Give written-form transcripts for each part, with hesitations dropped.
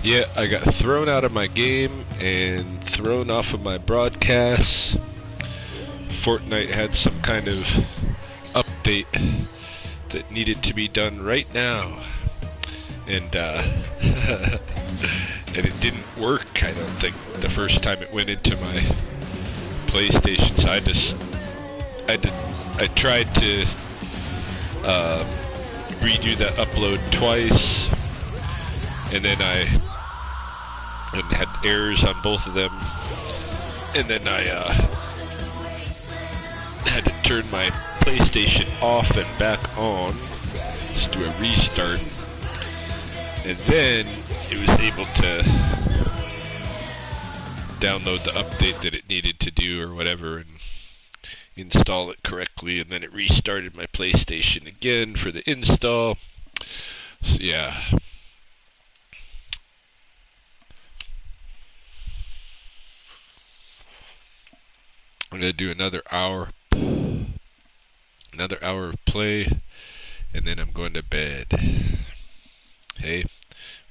Yeah, I got thrown out of my game and thrown off of my broadcast. Fortnite had some kind of update that needed to be done right now. And, and it didn't work, I don't think, the first time it went into my PlayStation. So I tried to redo that upload twice, and then I had errors on both of them, and then I had to turn my PlayStation off and back on, just do a restart, and then it was able to download the update that it needed to do or whatever and install it correctly, and then it restarted my PlayStation again for the install. So yeah. I'm gonna do another hour of play, and then I'm going to bed. Hey,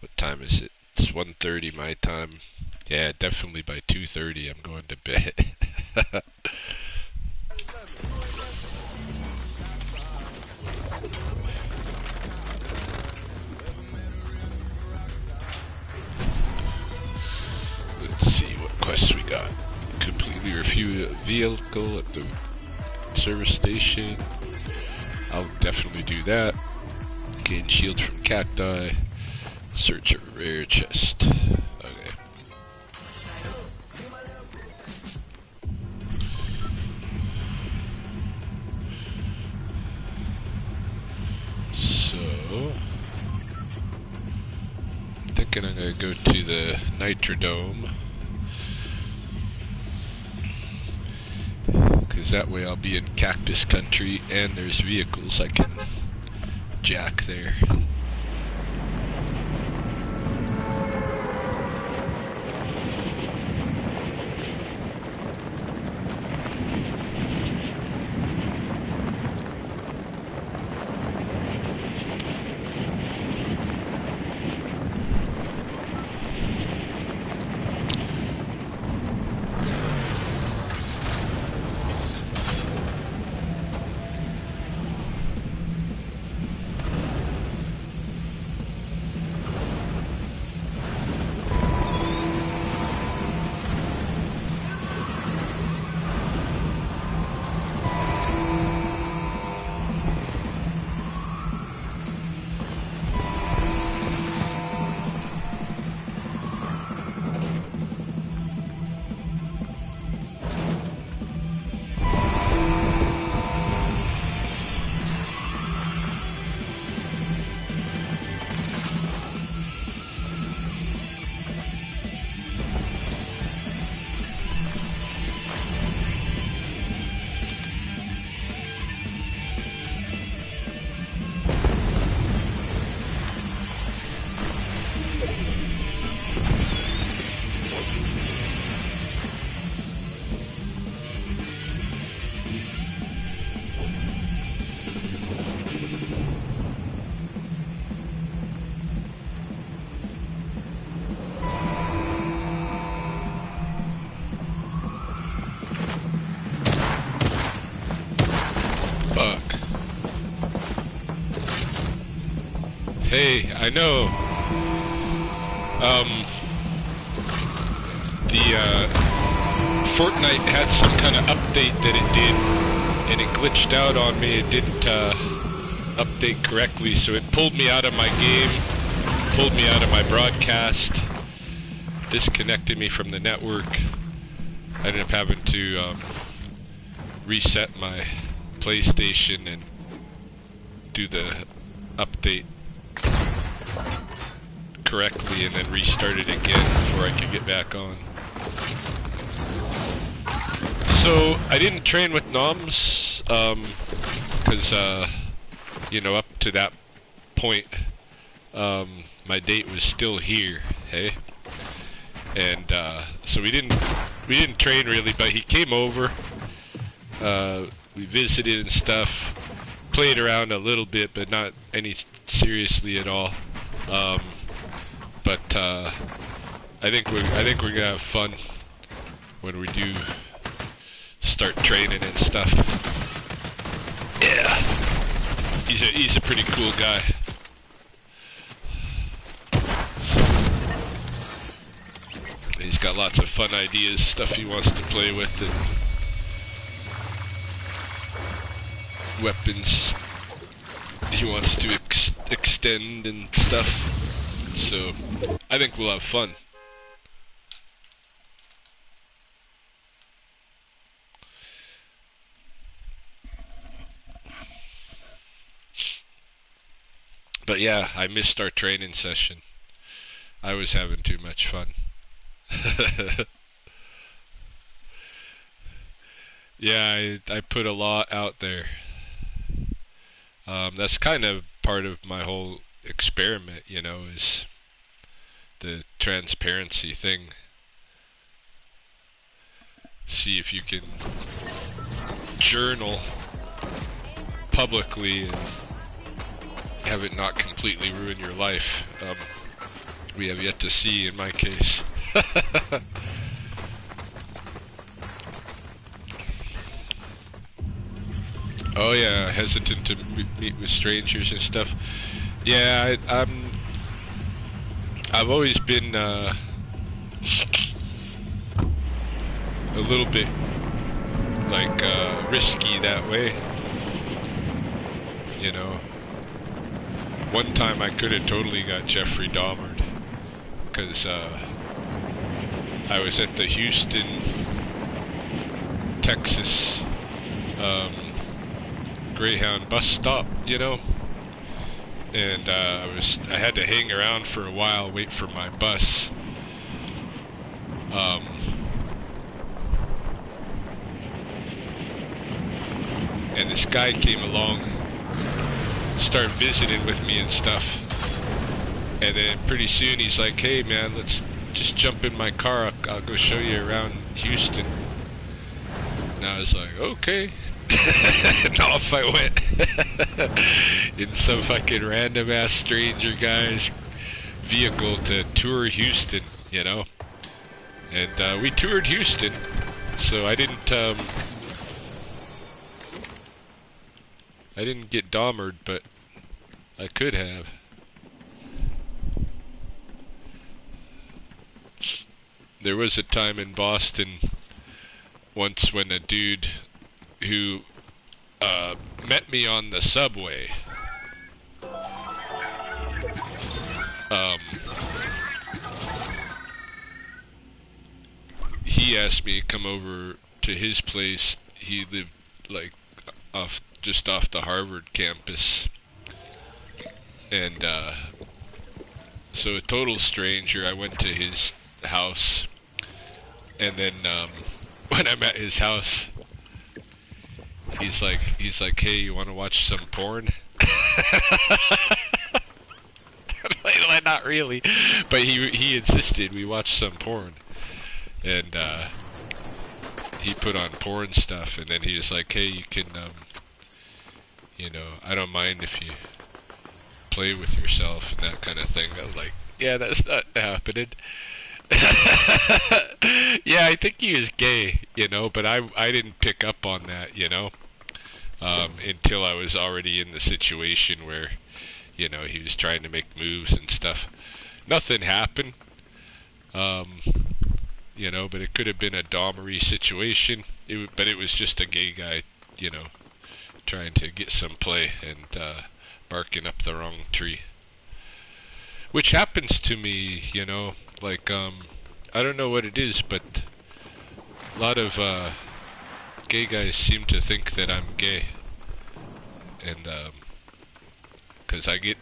what time is it? It's 1:30 my time. Yeah, definitely by 2:30 I'm going to bed. Let's see what quests we got. Completely refuel a vehicle at the service station. I'll definitely do that. Gain shield from cacti. Search a rare chest. Okay. So, I'm thinking I'm gonna go to the Nitrodome, because that way I'll be in cactus country and there's vehicles I can jack there. Hey, I know. Fortnite had some kind of update that it did, and it glitched out on me. It didn't update correctly, so it pulled me out of my game, pulled me out of my broadcast, disconnected me from the network. I ended up having to reset my PlayStation and do the update correctly and then restart it again before I could get back on. So I didn't train with noms because you know, up to that point my date was still here, hey, and so we didn't train really, but he came over, we visited and stuff, played around a little bit, but not any seriously at all. but I think we're gonna have fun when we do start training and stuff. Yeah, he's a pretty cool guy. He's got lots of fun ideas, stuff he wants to play with, and weapons he wants to extend and stuff. So I think we'll have fun. But yeah, I missed our training session. I was having too much fun. Yeah, I put a lot out there. That's kind of part of my whole experiment, you know, is the transparency thing. See if you can journal publicly and have it not completely ruin your life. We have yet to see in my case. Oh yeah, hesitant to meet with strangers and stuff. Yeah, I've always been a little bit like risky that way. You know, one time I could have totally got Jeffrey Dahmered because I was at the Houston, Texas Greyhound bus stop, you know, and I had to hang around for a while, wait for my bus. And this guy came along, started visiting with me and stuff, and then pretty soon he's like, "Hey man, let's just jump in my car, I'll go show you around Houston." And I was like, okay. And off I went. In some fucking random ass stranger guy's vehicle to tour Houston, you know. And we toured Houston, so I didn't get Dahmered, but I could have. There was a time in Boston once when a dude who met me on the subway he asked me to come over to his place. He lived like just off the Harvard campus, and so a total stranger, I went to his house, and then when I'm at his house, he's like, "Hey, you want to watch some porn?" Like, not really, but he insisted we watch some porn, and he put on porn stuff, and then he was like, "Hey, you can you know, I don't mind if you play with yourself," and that kind of thing. I was like, yeah, that's not happening. Yeah, I think he was gay, you know, but I didn't pick up on that, you know, until I was already in the situation where, you know, he was trying to make moves and stuff. Nothing happened, you know, but it could have been a Dahmery situation. But it was just a gay guy, you know, trying to get some play and barking up the wrong tree. Which happens to me, you know, like, I don't know what it is, but a lot of gay guys seem to think that I'm gay. And, 'cause I get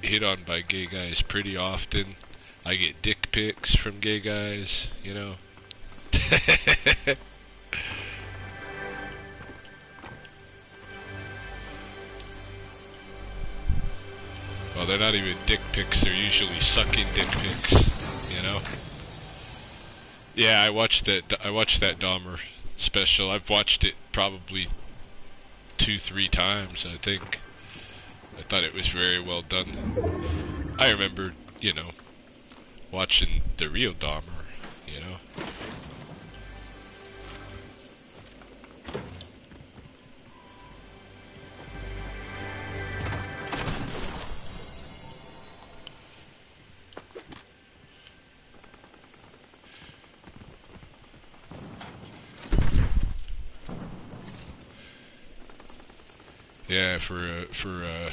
hit on by gay guys pretty often. I get dick pics from gay guys, you know. Well, they're not even dick pics, they're usually sucking dick pics, you know? Yeah, I watched that Dahmer special. I've watched it probably 2-3 times, I think. I thought it was very well done. I remember, you know, watching the real Dahmer, you know? Yeah, for a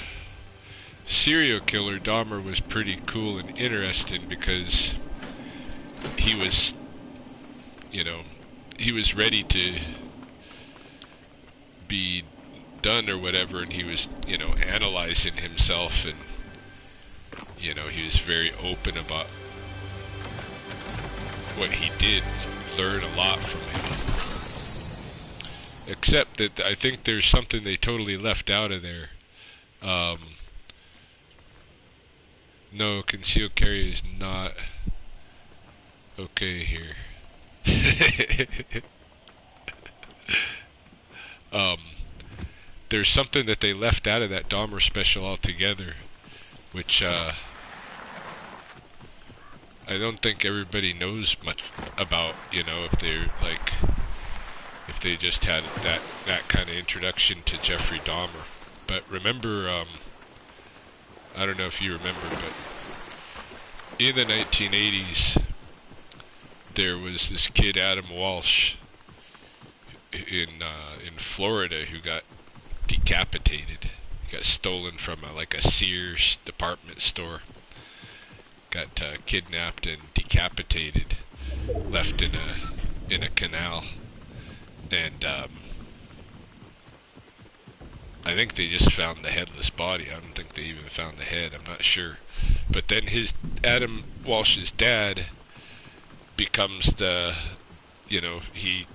serial killer, Dahmer was pretty cool and interesting because he was, you know, he was ready to be done or whatever, and he was, you know, analyzing himself, and, you know, he was very open about what he did, learn a lot from him. Except that I think there's something they totally left out of there. No, concealed carry is not okay here. There's something that they left out of that Dahmer special altogether, which I don't think everybody knows much about, you know, if they're like, if they just had that kind of introduction to Jeffrey Dahmer. But remember, I don't know if you remember, but in the 1980s, there was this kid, Adam Walsh, in Florida, who got decapitated. He got stolen from like a Sears department store. Got kidnapped and decapitated, left in a canal. And I think they just found the headless body. I don't think they even found the head. I'm not sure. But then Adam Walsh's dad becomes the, you know, he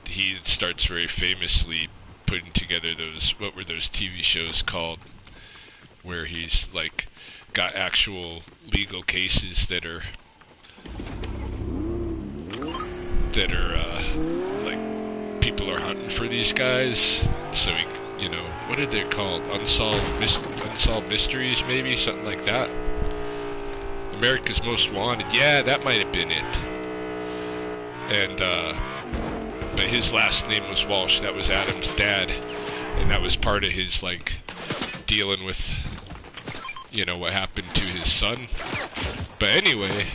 starts very famously putting together those, what were those TV shows called, where he's like got actual legal cases that are like people are hunting for these guys, so he, you know, what are they called? Unsolved Mysteries, maybe, something like that. America's Most Wanted. Yeah, that might have been it. And but his last name was Walsh. That was Adam's dad, and that was part of his like dealing with, you know, what happened to his son. But anyway,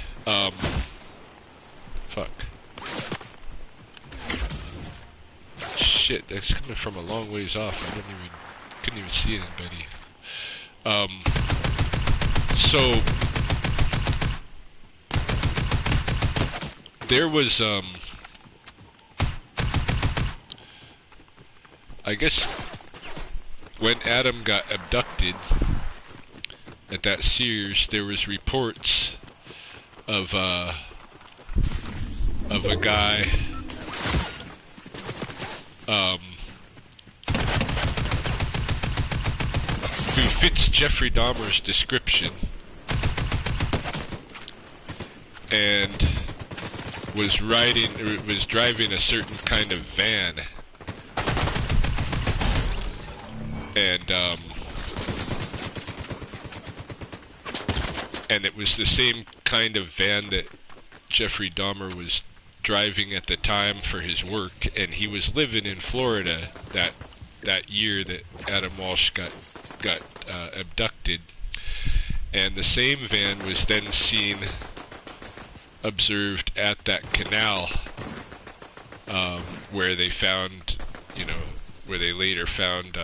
fuck. Shit, that's coming from a long ways off. Couldn't even see anybody. So there was, I guess when Adam got abducted at that Sears, there was reports of a guy who fits Jeffrey Dahmer's description and was driving a certain kind of van, and it was the same kind of van that Jeffrey Dahmer was driving at the time for his work, and he was living in Florida that year that Adam Walsh got abducted, and the same van was then observed at that canal, where they found, you know, where they later found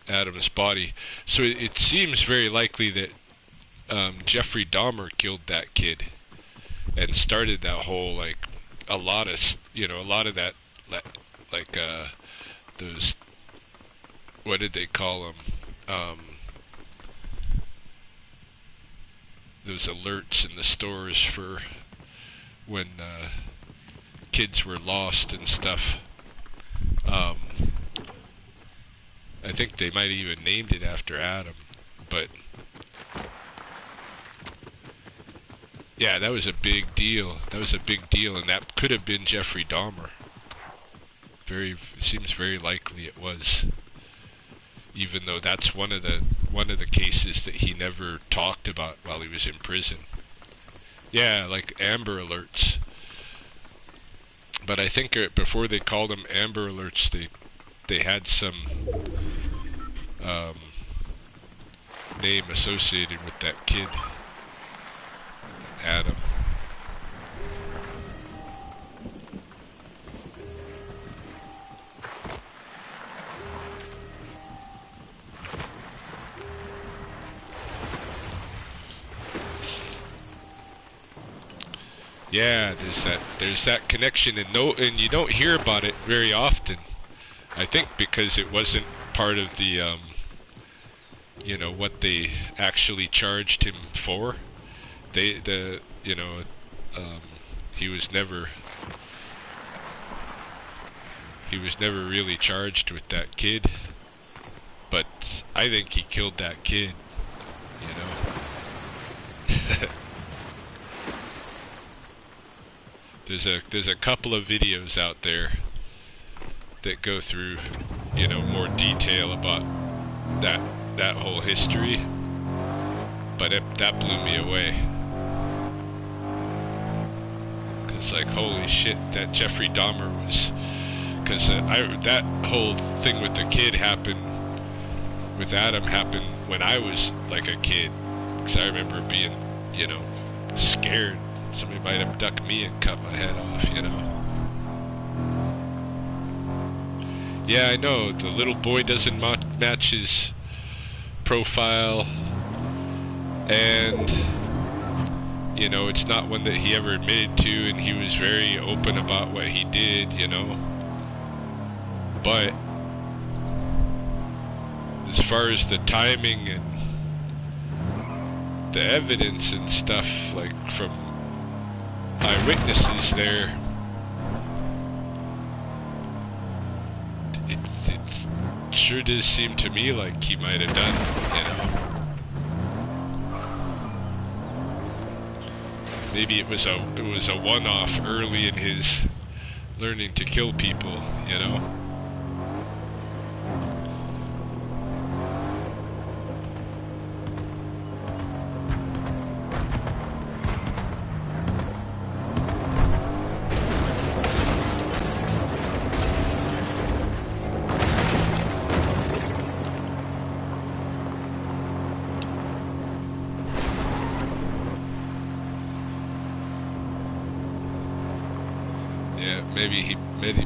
Adam's body. So it seems very likely that Jeffrey Dahmer killed that kid and started that whole, like, a lot of that, like, those, what did they call them? Those alerts in the stores for when kids were lost and stuff. I think they might have even named it after Adam, but yeah, that was a big deal. And that could have been Jeffrey Dahmer. Seems very likely it was, even though that's one of the cases that he never talked about while he was in prison. Yeah, like Amber Alerts. But I think before they called them Amber Alerts, they had some name associated with that kid, Adam. Yeah, there's that connection, and you don't hear about it very often. I think because it wasn't part of the you know, what they actually charged him for. He was never really charged with that kid. But I think he killed that kid, you know. There's a couple of videos out there that go through, you know, more detail about that whole history, but that blew me away. Cause like, holy shit, that Jeffrey Dahmer was, cause that whole thing with the kid happened, with Adam happened when I was like a kid. Cause I remember being, you know, scared. Somebody might abduct me and cut my head off, you know. Yeah, I know, the little boy doesn't match his profile, and, you know, it's not one that he ever admitted to, and he was very open about what he did, you know. But, as far as the timing and the evidence and stuff, like, from eyewitnesses there, it sure does seem to me like he might have done, you know. Maybe it was a one-off early in his learning to kill people, you know.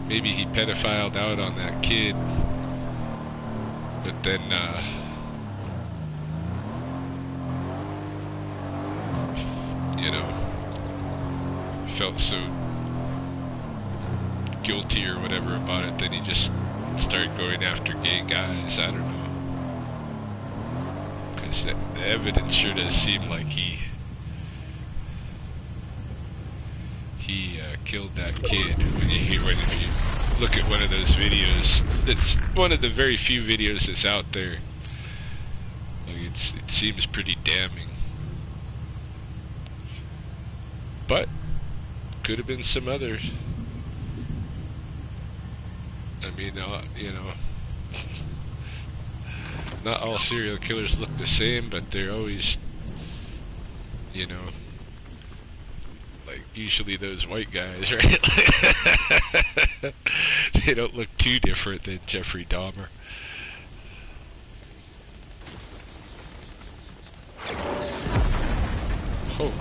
Maybe he pedophiled out on that kid, but then you know, felt so guilty or whatever about it, then he just started going after gay guys. I don't know, because the evidence sure does seem like he killed that kid. When if you look at one of those videos, it's one of the very few videos that's out there. Like it seems pretty damning, but could have been some others. I mean, you know, not all serial killers look the same, but they're always, you know, like usually those white guys, right? They don't look too different than Jeffrey Dahmer. Oh.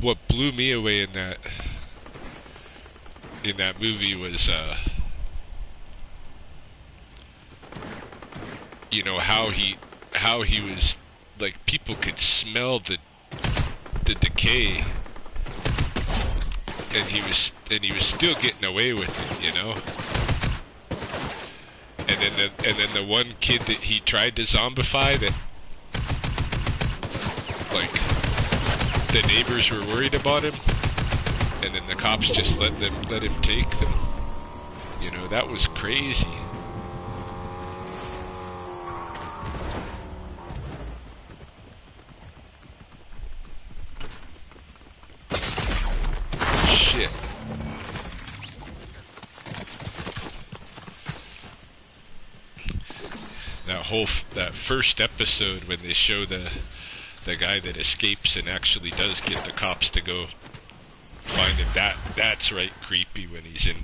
What blew me away in that movie was you know, how he was like, people could smell the decay, and he was still getting away with it, you know. And then the one kid that he tried to zombify, that like the neighbors were worried about him, and then the cops just let him take them. You know, that was crazy. that first episode when they show the guy that escapes and actually does get the cops to go find him, that's right creepy, when he's in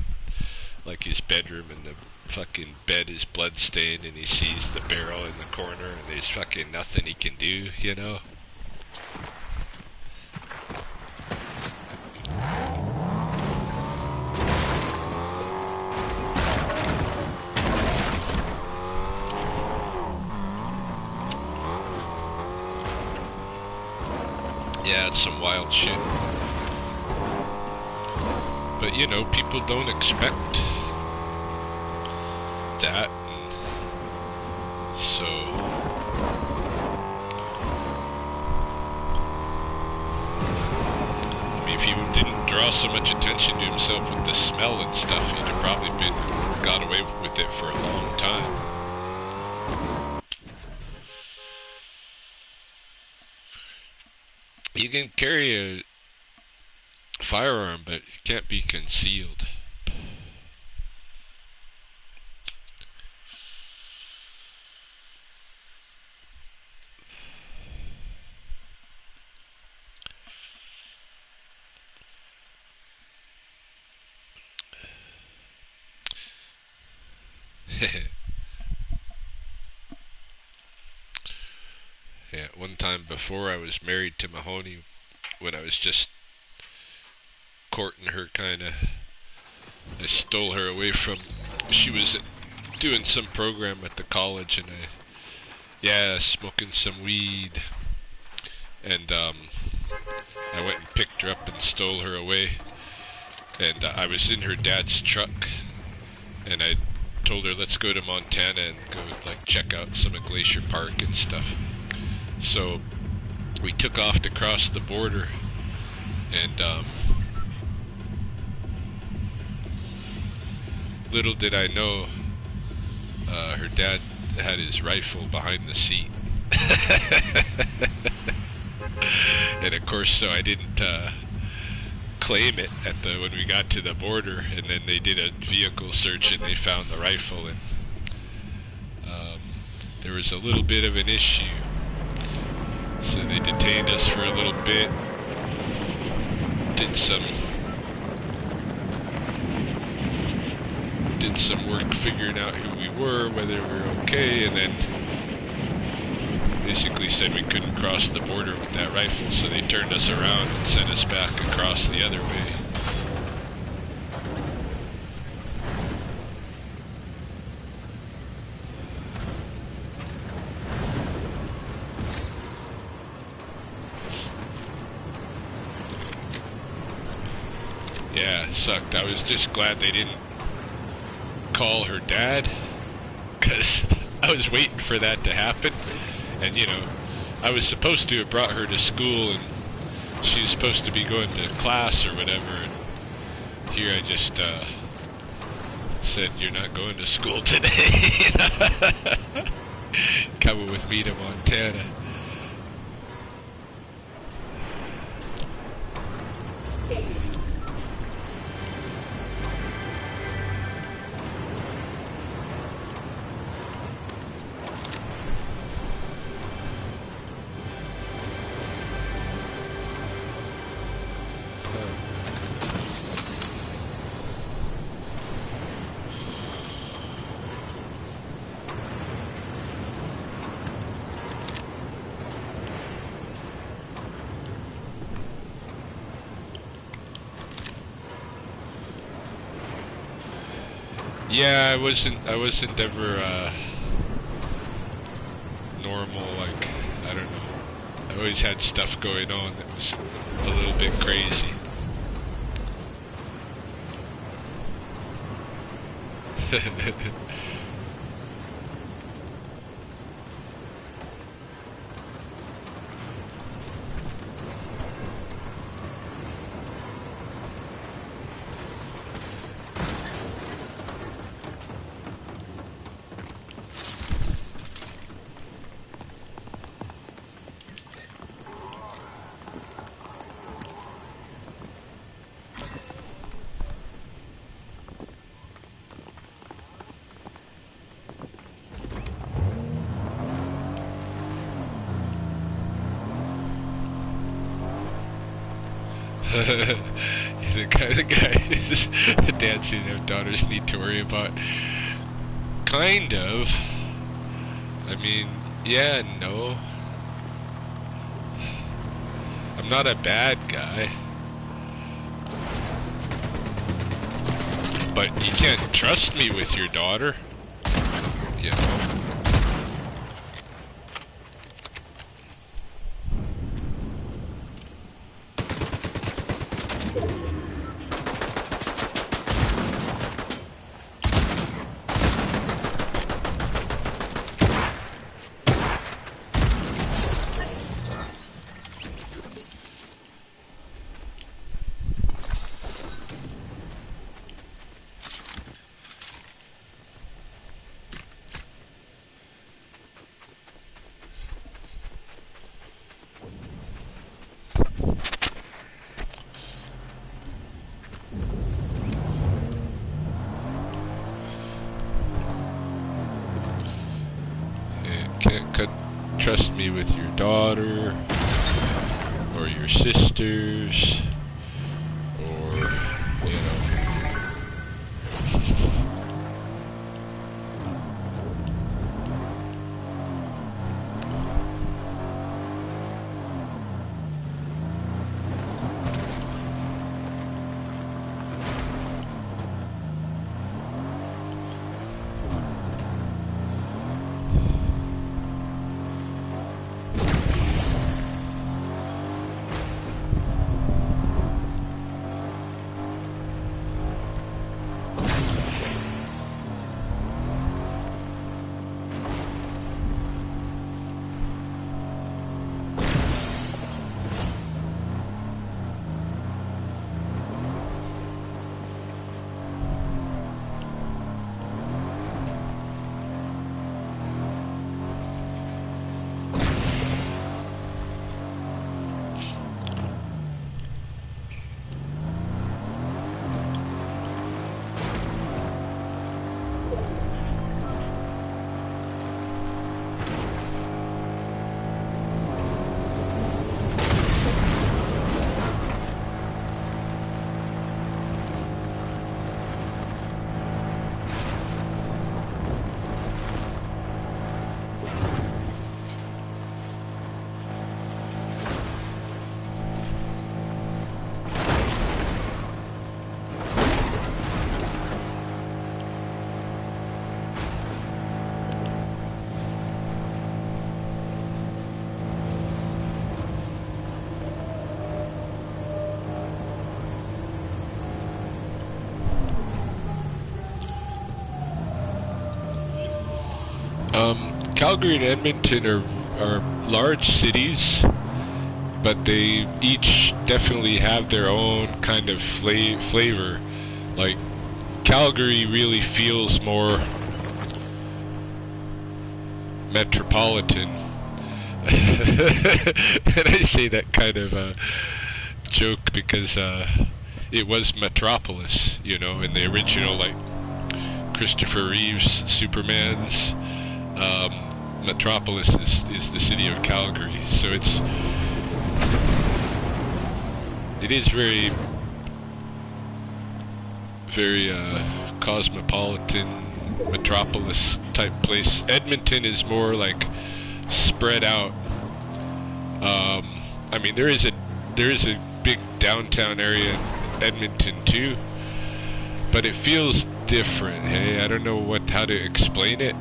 like his bedroom and the fucking bed is bloodstained and he sees the barrel in the corner and there's fucking nothing he can do, you know? Yeah, it's some wild shit. But you know, people don't expect that, and so I mean, if he didn't draw so much attention to himself with the smell and stuff, he'd have probably got away with it for a long time. You can carry a firearm, but it can't be concealed. Yeah, one time before I was married to Mahoney, when I was just courting her, kinda, I stole her away from, she was doing some program at the college, and smoking some weed, and I went and picked her up and stole her away, and I was in her dad's truck, and I told her, let's go to Montana and go like check out some of Glacier Park and stuff. So we took off to cross the border, and little did I know, her dad had his rifle behind the seat. And of course, so I didn't claim it when we got to the border, and then they did a vehicle search and they found the rifle, and there was a little bit of an issue. So they detained us for a little bit, did some work figuring out who we were, whether we were okay, and then basically said we couldn't cross the border with that rifle, so they turned us around and sent us back across the other way. Yeah, it sucked. I was just glad they didn't call her dad, because I was waiting for that to happen. And you know, I was supposed to have brought her to school, and she was supposed to be going to class or whatever, and here I just said, you're not going to school today. Coming with me to Montana. Yeah, I wasn't ever normal, like, I don't know. I always had stuff going on that was a little bit crazy. The kind of guy dads who have daughters need to worry about. Kind of. I mean, yeah and no. I'm not a bad guy. But you can't trust me with your daughter. You know. Trust me with your daughter, or your sisters, or, you know. Calgary and Edmonton are large cities, but they each definitely have their own kind of flavor. Like, Calgary really feels more metropolitan. And I say that kind of a joke because it was Metropolis, you know, in the original, like, Christopher Reeve's Superman's. Metropolis is the city of Calgary, so it is very cosmopolitan metropolis type place. Edmonton is more like spread out. I mean, there is a big downtown area in Edmonton too, but it feels different. Hey, I don't know how to explain it.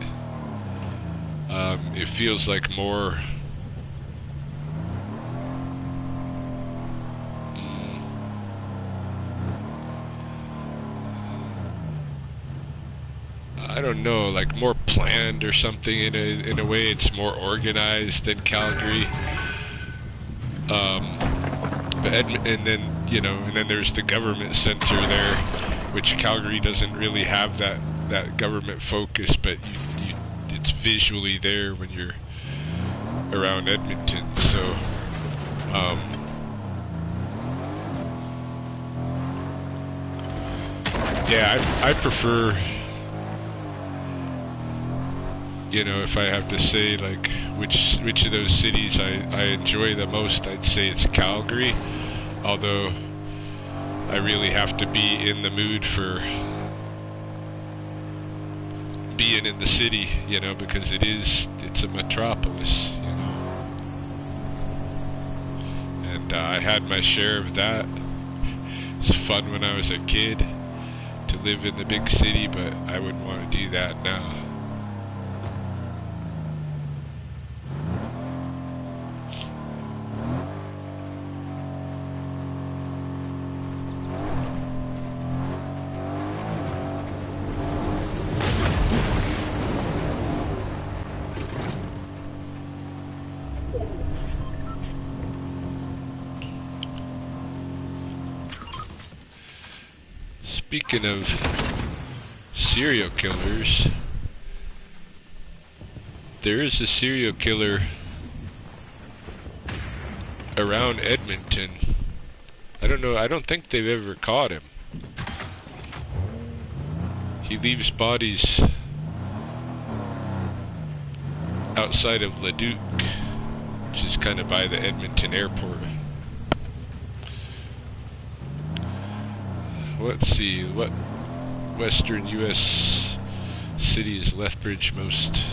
It feels like more I don't know, like more planned or something in a way. It's more organized than Calgary. And then, you know, and then there's the government center there, which Calgary doesn't really have that government focus, but it's visually there when you're around Edmonton. So yeah, I prefer, you know, if I have to say like which of those cities I enjoy the most, I'd say it's Calgary. Although I really have to be in the mood for being in the city, you know, because it's a metropolis, you know. And I had my share of that. It's fun when I was a kid to live in the big city, but I wouldn't want to do that now. Speaking of serial killers, there is a serial killer around Edmonton. I don't know, I don't think they've ever caught him. He leaves bodies outside of Leduc, which is kind of by the Edmonton airport. Let's see, what western U.S. city is Lethbridge most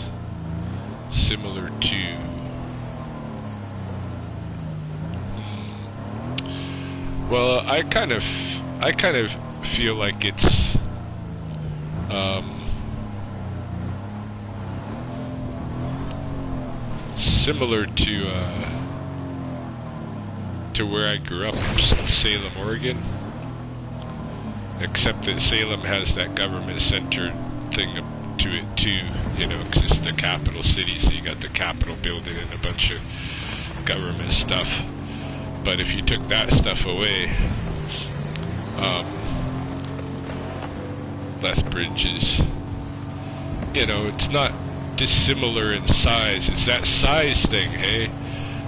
similar to? Well, I kind of feel like it's similar to where I grew up, Salem, Oregon. Except that Salem has that government-centered thing to it too, you know, because it's the capital city, so you got the Capitol building and a bunch of government stuff. But if you took that stuff away, Lethbridge is, you know, it's not dissimilar in size. It's that size thing, hey?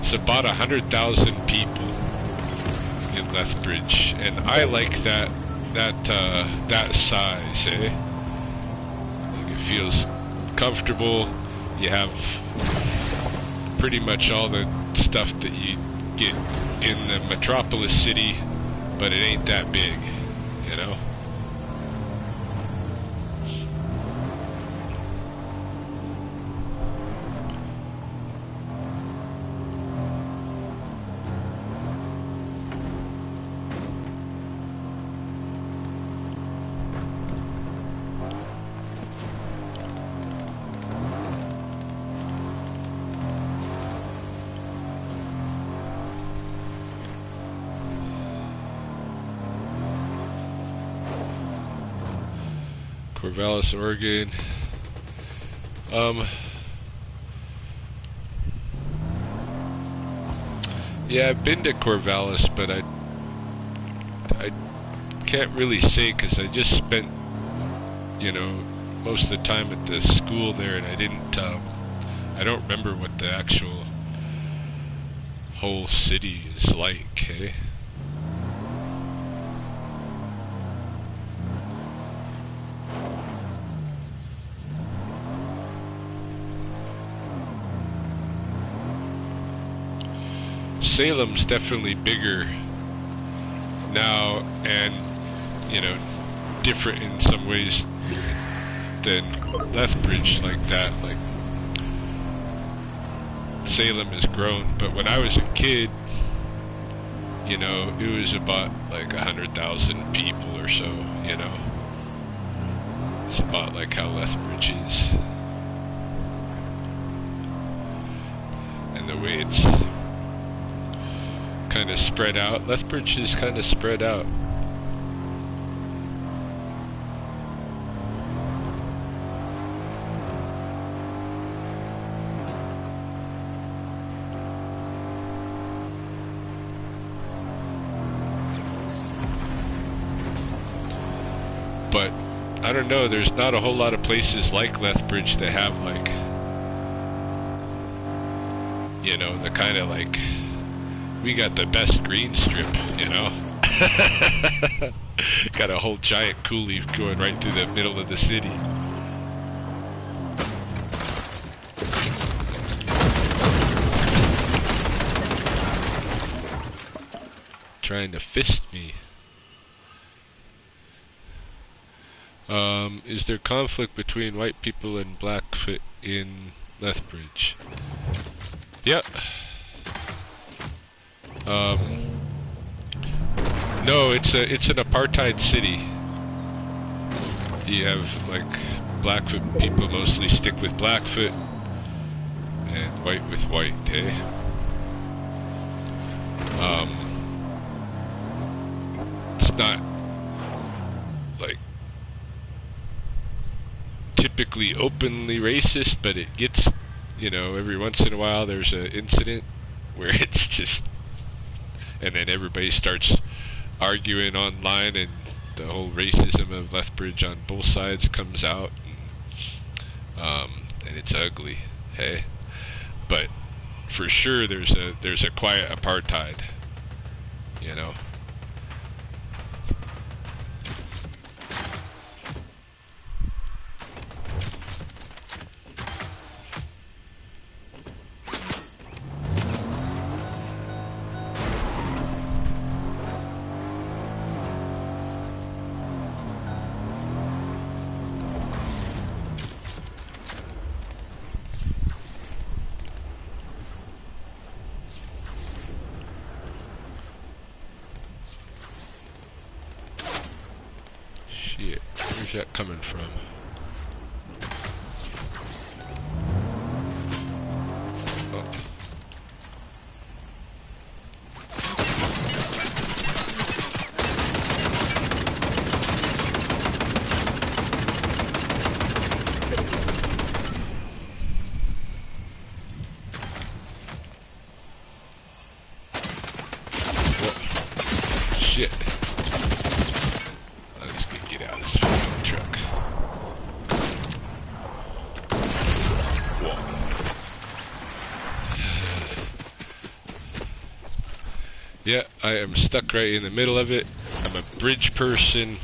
It's about 100,000 people in Lethbridge, and I like that size, eh? Like it feels comfortable. You have pretty much all the stuff that you get in the metropolis city, but it ain't that big, you know? Corvallis, Oregon. Yeah, I've been to Corvallis, but I can't really say because I just spent, you know, most of the time at the school there, and I don't remember what the actual whole city is like, eh? Salem's definitely bigger now, and, you know, different in some ways than Lethbridge like that. Like, Salem has grown, but when I was a kid, you know, it was about like 100,000 people or so, you know. It's about like how Lethbridge is. And the way it's kind of spread out. Lethbridge is kind of spread out. But I don't know, there's not a whole lot of places like Lethbridge that have like, you know, the kind of like, we got the best green strip, you know. Got a whole giant coulee going right through the middle of the city. Trying to fist me. Is there conflict between white people and Blackfoot in Lethbridge? Yep. No, it's an apartheid city. You have like Blackfoot people mostly stick with Blackfoot, and white with white, eh? It's not like typically openly racist, but it gets, you know, every once in a while there's an incident where it's just, and then everybody starts arguing online, and the whole racism of Lethbridge on both sides comes out, and it's ugly, hey? But for sure there's a quiet apartheid, you know. Shit, where's that coming from? Oh. Whoa. Shit. I'm just gonna get out of this fucking truck. Whoa. Yeah, I am stuck right in the middle of it. I'm a bridge person.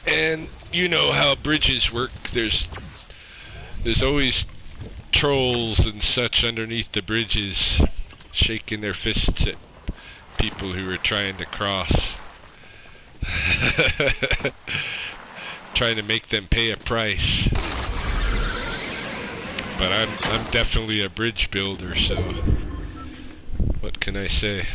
And you know how bridges work. There's always trolls and such underneath the bridges shaking their fists at people who are trying to cross. Trying to make them pay a price. But I'm definitely a bridge builder, so what can I say?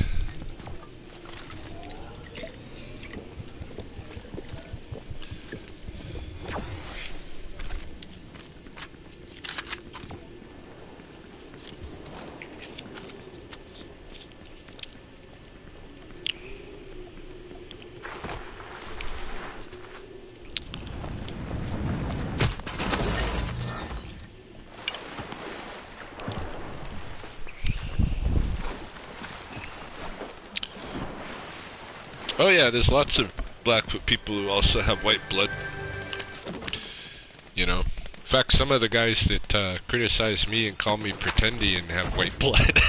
Oh yeah, there's lots of Blackfoot people who also have white blood. You know, in fact, some of the guys that criticize me and call me pretendian have white blood.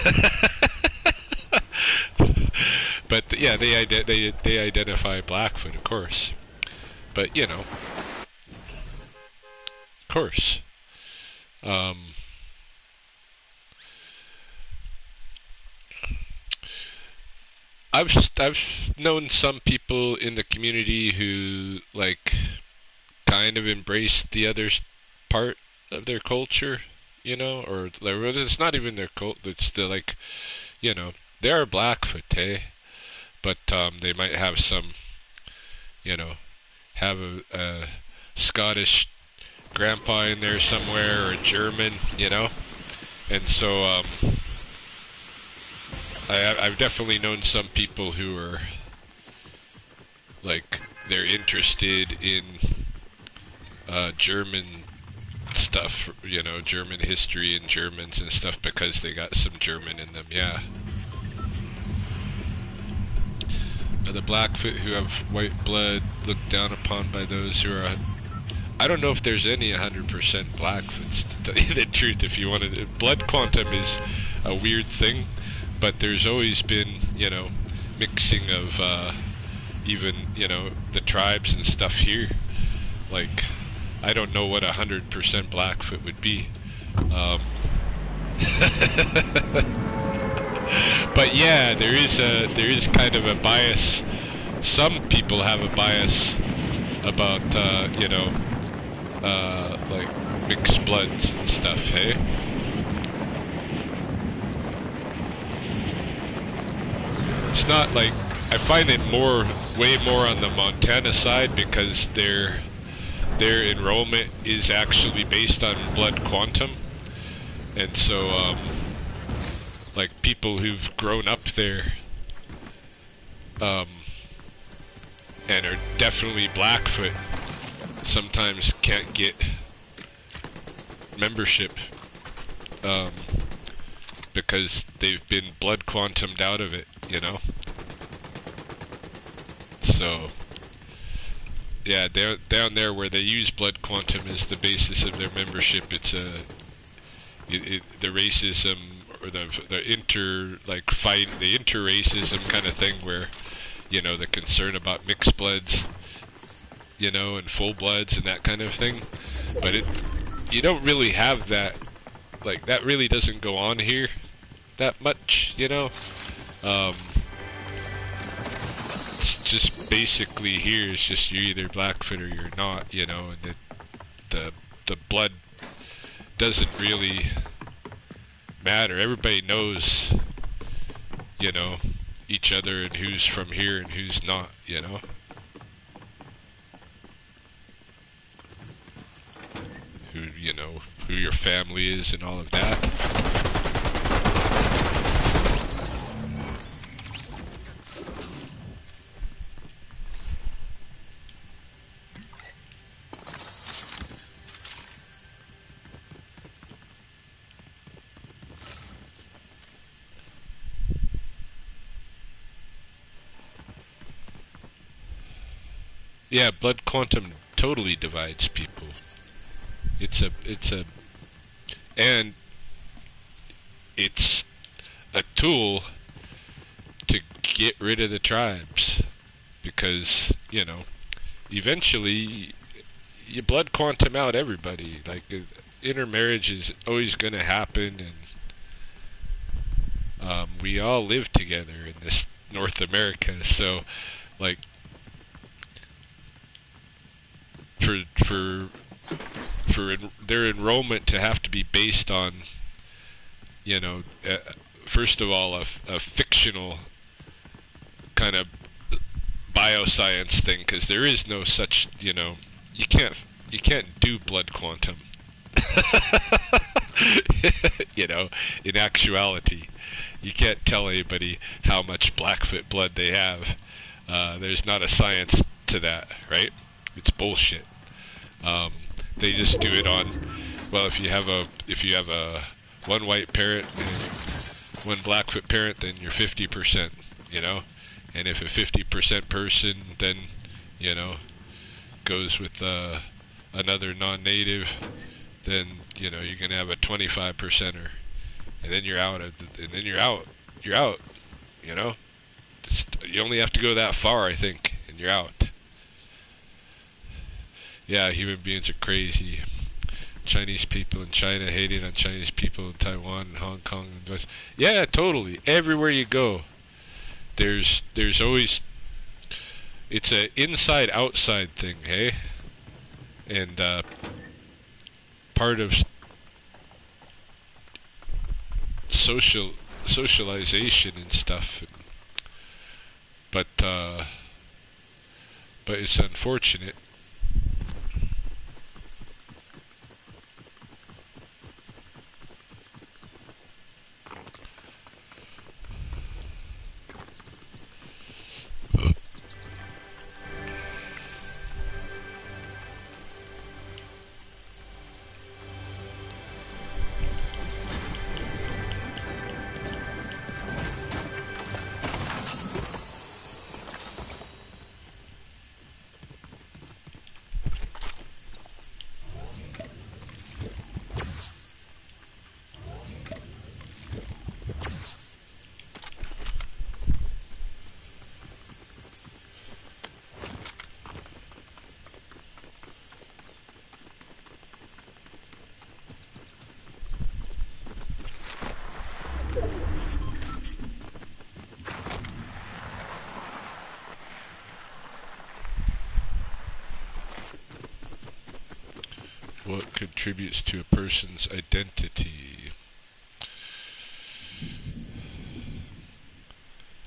But yeah, they identify Blackfoot, of course. But you know, of course. I've known some people in the community who like kind of embrace the other part of their culture, you know, or like, it's not even their cult. It's the like, you know, they are Blackfoot, hey, but they might have some, you know, have a Scottish grandpa in there somewhere or a German, you know, and so I've definitely known some people who are, like, they're interested in German stuff, you know, German history and Germans and stuff because they got some German in them, yeah. The Blackfoot who have white blood looked down upon by those who are... I don't know if there's any 100% Blackfoots, to tell you the truth, if you wanted to. Blood quantum is a weird thing. But there's always been, you know, mixing of even, you know, the tribes and stuff here. Like, I don't know what 100% Blackfoot would be. But yeah, there is kind of a bias. Some people have a bias about, you know, like mixed bloods and stuff, hey? It's not like, I find it way more on the Montana side because their enrollment is actually based on blood quantum. And so, like people who've grown up there, and are definitely Blackfoot, sometimes can't get membership, because they've been blood quantumed out of it, you know? So, yeah, down there where they use blood quantum as the basis of their membership, it's the racism, or the inter-racism kind of thing where, you know, the concern about mixed bloods, you know, and full bloods and that kind of thing. But you don't really have that, like, that really doesn't go on here that much, you know? It's just basically here, it's just you're either Blackfoot or you're not, you know, and the blood doesn't really matter. Everybody knows, you know, each other and who's from here and who's not, you know? Who, you know, who your family is and all of that. Yeah, blood quantum totally divides people. And it's a tool to get rid of the tribes, because, you know, eventually you blood quantum out everybody. Like, intermarriage is always going to happen, and we all live together in this North America, so, like, for their enrollment to have to be based on, you know, first of all, a fictional kind of bioscience thing, because there is no such, you know, you can't do blood quantum. You know, in actuality, you can't tell anybody how much Blackfoot blood they have. There's not a science to that, right? It's bullshit. They just do it on, well, if you have a one white parent and one Blackfoot parent, then you're 50%, you know? And if a 50% person then, you know, goes with another non-native, then, you know, you're gonna have a 25%er, and then you're out you're out, you know? You only have to go that far, I think, and you're out. Yeah, human beings are crazy. Chinese people in China hating on Chinese people in Taiwan and Hong Kong and West. Yeah, totally. Everywhere you go, there's always, it's a inside outside thing, hey? And part of socialization and stuff. But it's unfortunate. What contributes to a person's identity?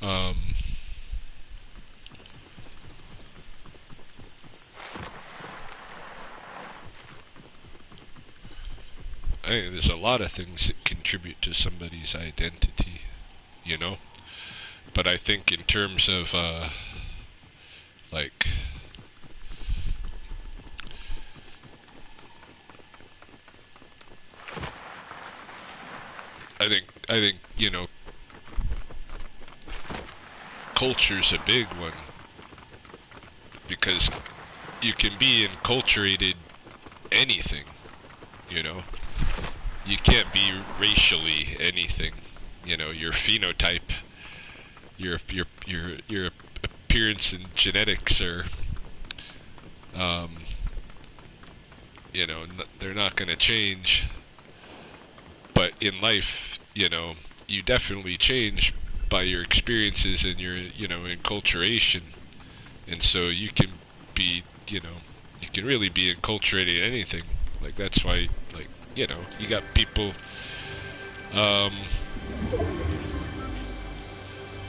I think there's a lot of things that contribute to somebody's identity, you know? But I think in terms of, like, I think, you know, culture's a big one. Because you can be enculturated anything, you know? You can't be racially anything, you know, your phenotype, your appearance and genetics are, you know, they're not going to change. But in life, you know, you definitely change by your experiences and your, you know, enculturation. And so you can be, you know, you can really be enculturated in anything. Like, that's why, like, you know, you got people,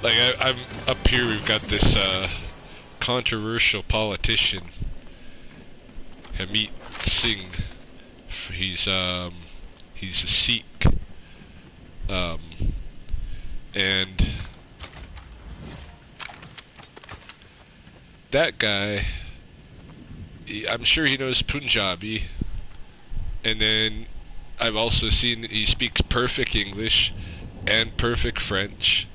like, I'm up here, we've got this, controversial politician, Hamit Singh. He's a Sikh, and that guy, I'm sure he knows Punjabi, and then I've also seen he speaks perfect English and perfect French,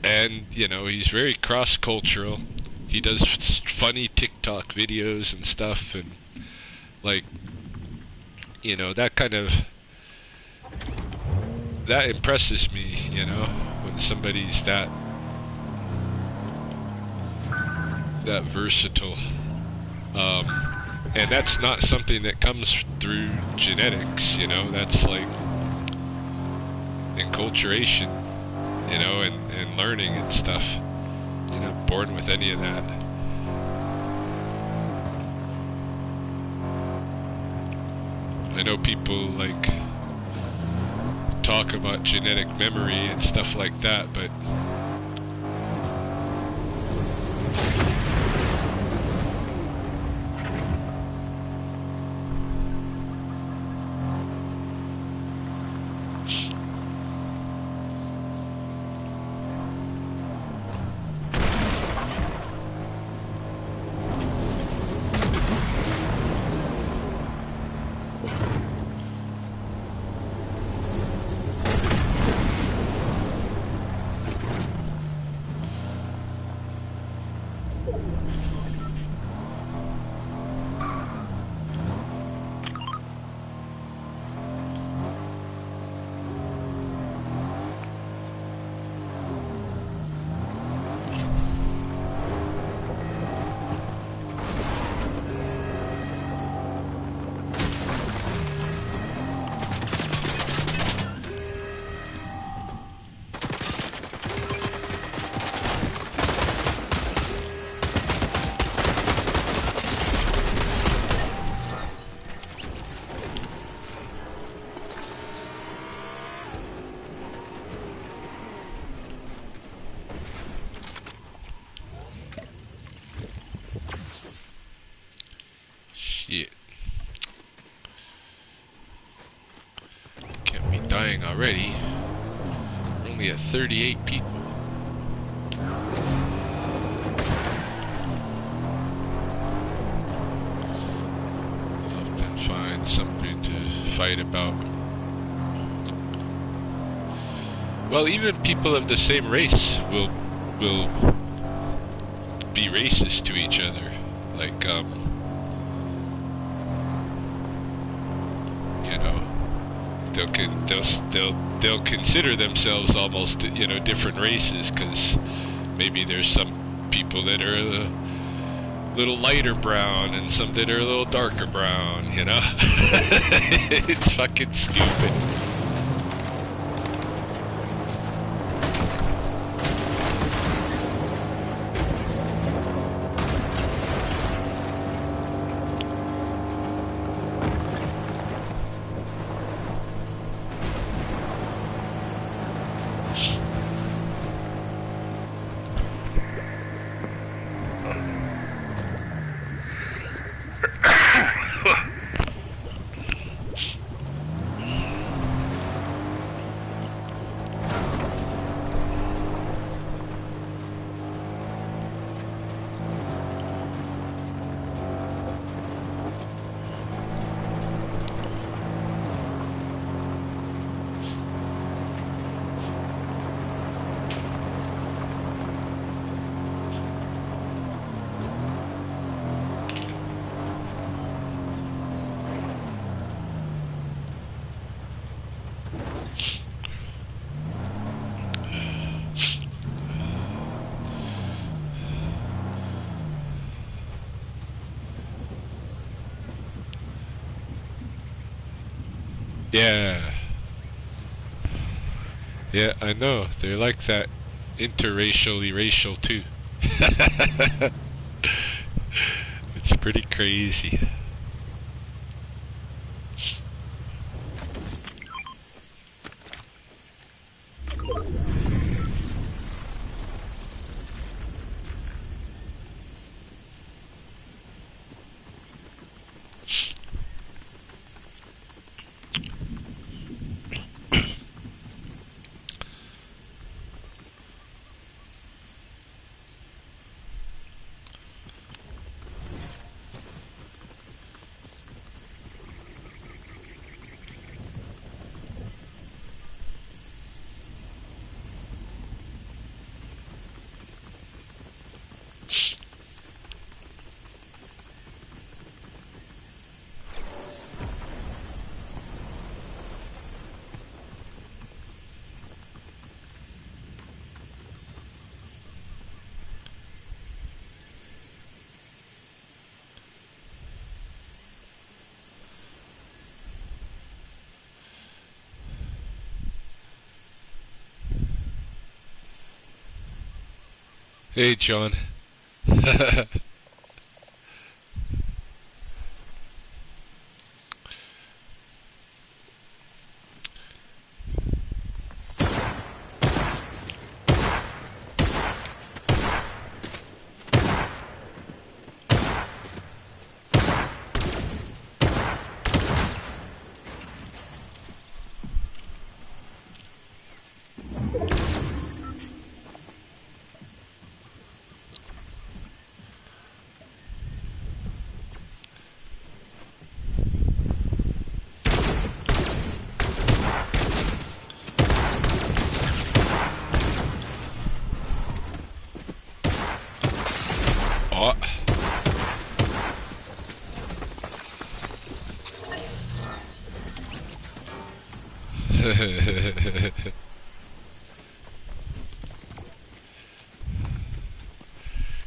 and, you know, he's very cross-cultural. He does funny TikTok videos and stuff, and, like, you know, that kind of, that impresses me, you know, when somebody's that versatile. And that's not something that comes through genetics, you know, that's like enculturation, you know, and learning and stuff. You're not born with any of that. I know people, like, talk about genetic memory and stuff like that, but shit. Can't be dying already. We're only at 38 people. Often find something to fight about. Well, even people of the same race will be racist to each other. Like, you know, they'll consider themselves almost, you know, different races, because maybe there's some people that are a little lighter brown and some that are a little darker brown, you know. It's fucking stupid. Yeah. Yeah, I know. They're like that interracially racial too. It's pretty crazy. Hey, John. Oh.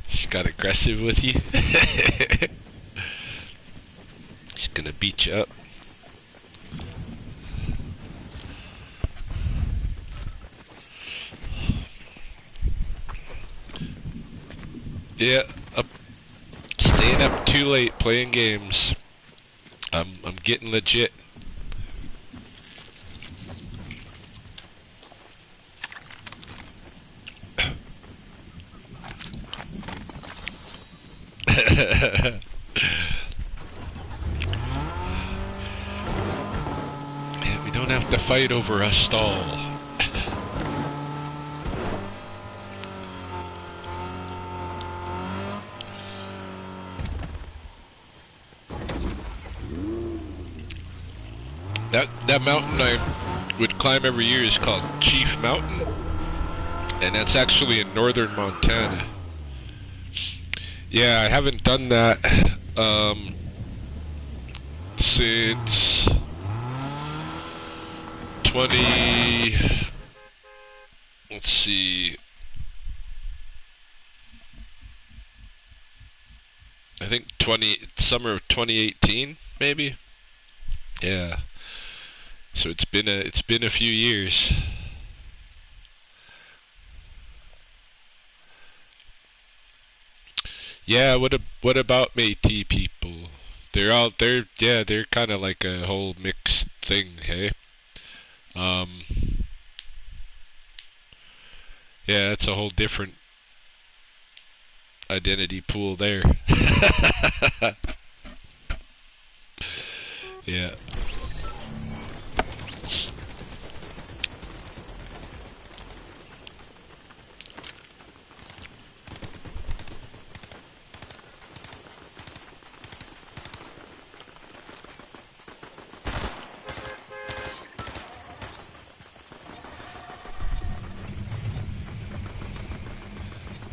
She got aggressive with you. She's gonna beat you up. Yeah, staying up too late playing games. I'm getting legit. We don't have to fight over a stall. That mountain I would climb every year is called Chief Mountain, and that's actually in northern Montana. Yeah, I haven't done that since 20. Let's see. I think summer of 2018, maybe. Yeah. So it's been a few years. Yeah, what about Métis people? They're kind of like a whole mixed thing, hey? Um, yeah, it's a whole different identity pool there. Yeah.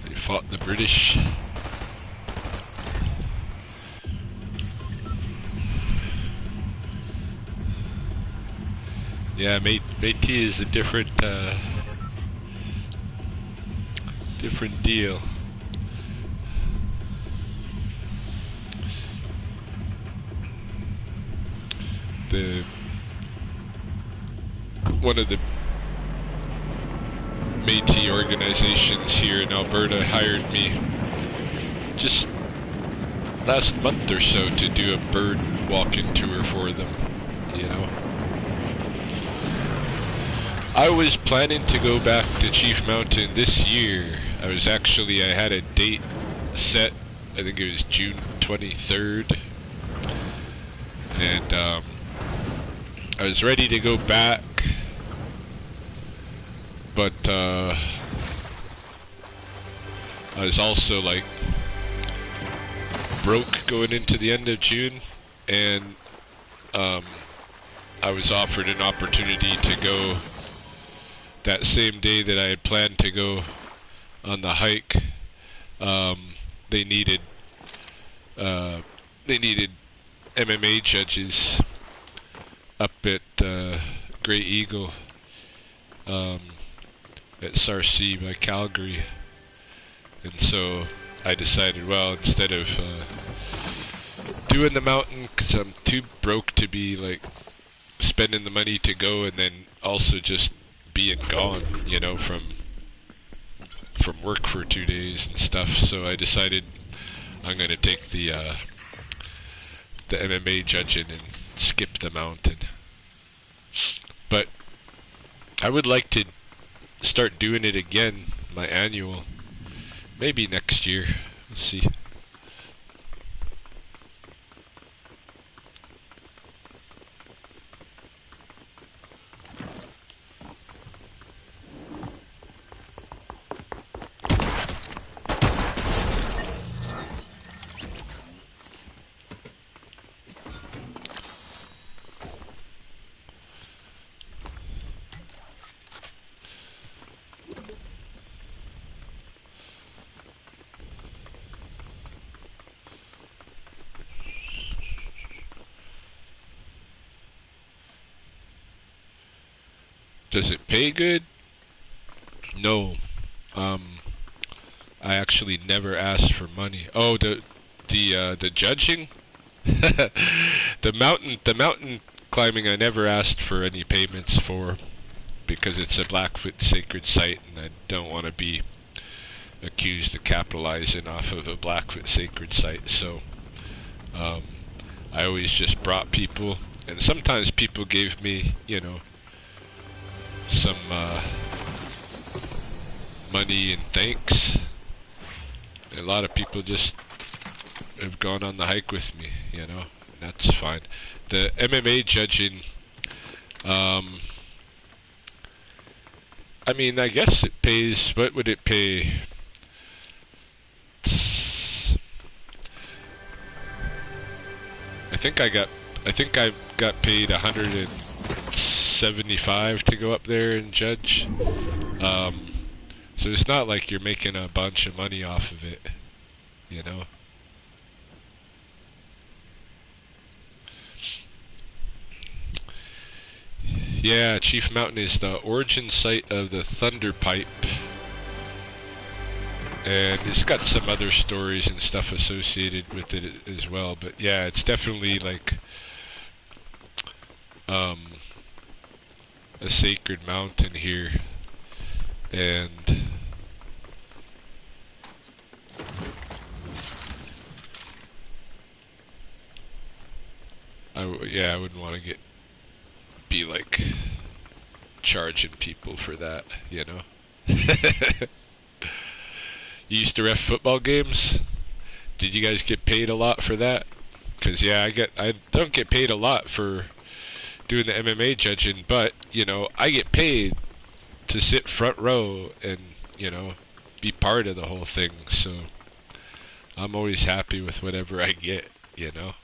They fought the British. Yeah, Métis is a different deal. The one of the Métis organizations here in Alberta hired me just last month or so to do a bird walking tour for them, you know. I was planning to go back to Chief Mountain this year. I had a date set, I think it was June 23rd, and I was ready to go back, but I was also like broke going into the end of June, and I was offered an opportunity to go that same day that I had planned to go on the hike. They needed MMA judges up at Great Eagle at Sarcee by Calgary, and so I decided, well, instead of doing the mountain, because I'm too broke to be like spending the money to go and then also just being gone, you know, from work for 2 days and stuff. So I decided I'm going to take the MMA judging and skip the mountain. But I would like to start doing it again, my annual, maybe next year. Let's see. Does it pay good? No. I actually never asked for money. Oh, the judging? The mountain climbing I never asked for any payments for, because it's a Blackfoot sacred site and I don't want to be accused of capitalizing off of a Blackfoot sacred site. So I always just brought people, and sometimes people gave me, you know, some money and thanks. A lot of people just have gone on the hike with me, you know, and that's fine. The MMA judging, I mean, I guess it pays. What would it pay? I think I got paid 175 to go up there and judge. So it's not like you're making a bunch of money off of it, you know. Yeah, Chief Mountain is the origin site of the Thunder Pipe, and it's got some other stories and stuff associated with it as well. But yeah, it's definitely like a sacred mountain here, and I wouldn't want to be like charging people for that, you know. You used to ref football games? Did you guys get paid a lot for that? Cause yeah, I don't get paid a lot for doing the MMA judging, but you know, I get paid to sit front row and, you know, be part of the whole thing. So I'm always happy with whatever I get, you know.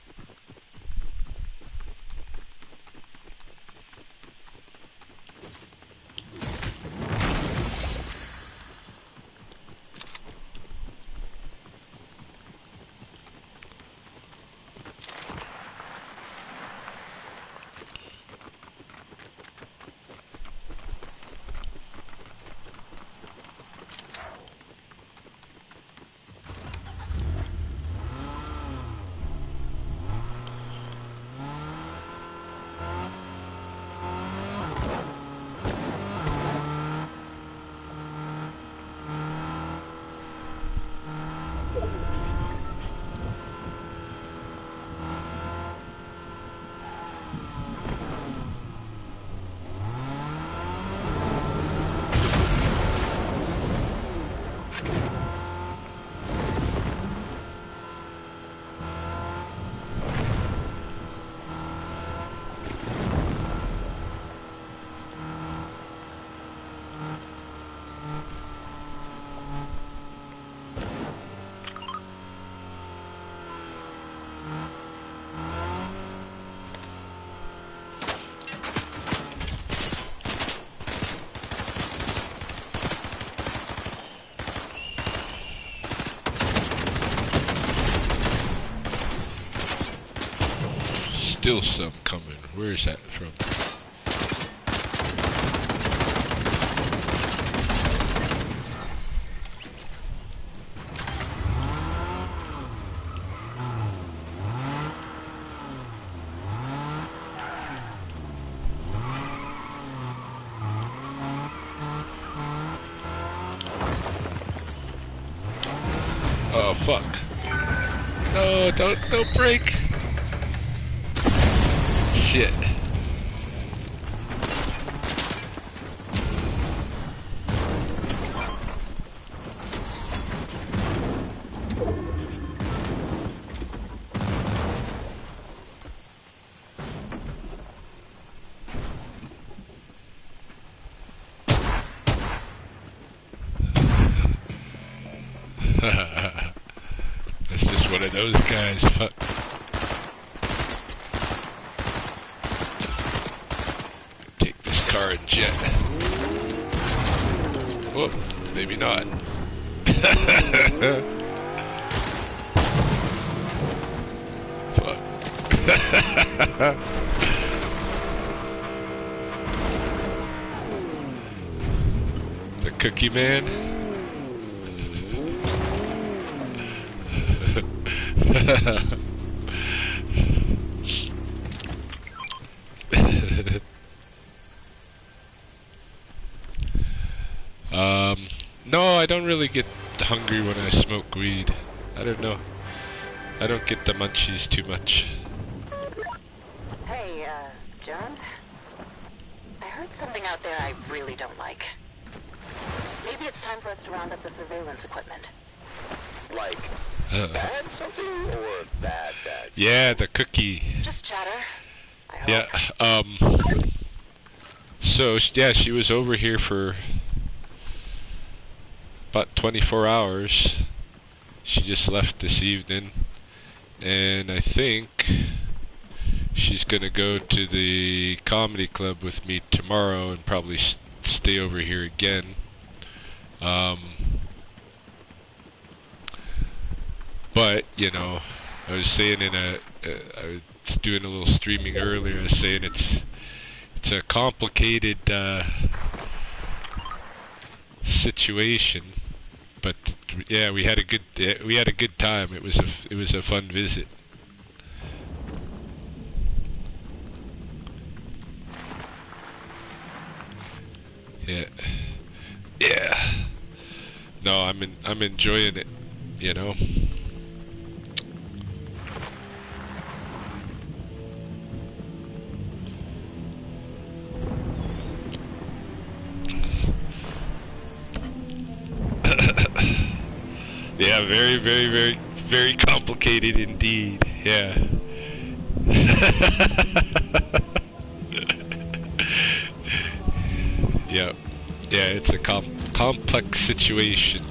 still some coming. Where is that from? Oh fuck. No, don't break. Shit. That's just one of those guys. Fuck. Take this car and jet. Whoop, maybe not. Fuck. The cookie man. No, I don't really get hungry when I smoke weed. I don't know. I don't get the munchies too much. Hey, Jones? I heard something out there I really don't like. Maybe it's time for us to round up the surveillance equipment. Like, bad something or bad something? Yeah, the cookie. Just chatter. I hope. Yeah, so, yeah, she was over here for about 24 hours. She just left this evening. And I think she's gonna go to the comedy club with me tomorrow and probably stay over here again. But, you know, I was saying I was doing a little streaming earlier, I was saying it's a complicated situation, but yeah, we had a good time. It was a fun visit. Yeah. No, I'm enjoying it, you know. Yeah, very complicated indeed. Yeah. Yep. Yeah, it's a complex situation.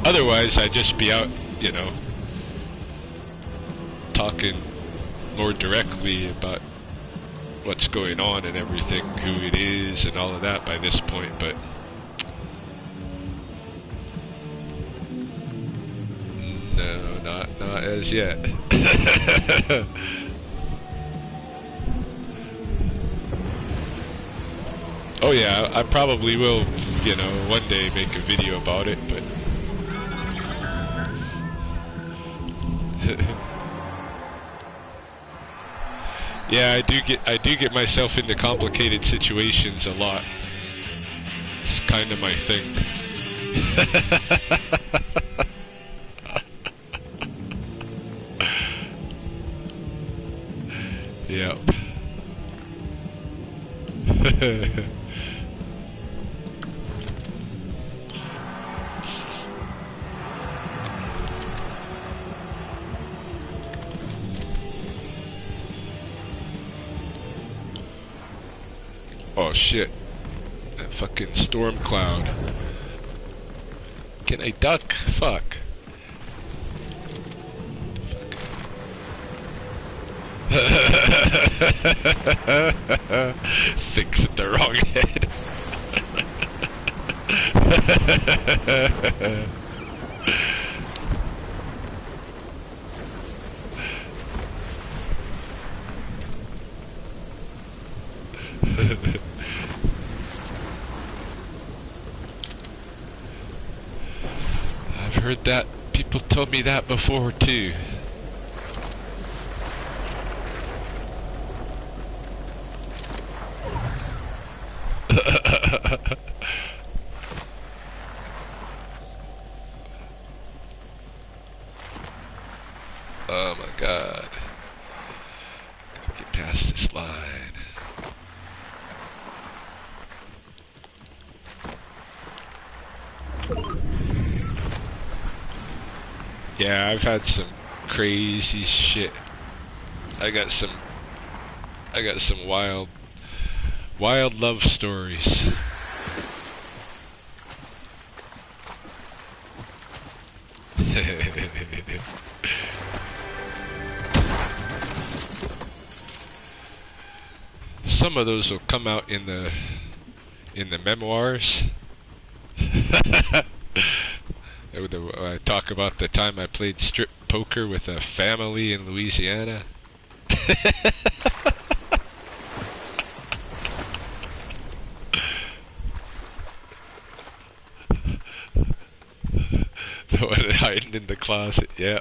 Otherwise, I'd just be out, you know, talking more directly about what's going on and everything, who it is and all of that by this point, but no, not as yet. Oh yeah, I probably will, you know, one day make a video about it, but yeah, I do get myself into complicated situations a lot. It's kind of my thing. Yep. Oh shit. That fucking storm cloud. Can I duck? Fuck. Thinks at the wrong head. heard that. People told me that before too. Oh my god. Gotta get past this line. Yeah, I've had some crazy shit. I got some wild love stories. Some of those will come out in the memoirs. I talk about the time I played strip poker with a family in Louisiana. The one hiding in the closet, yeah.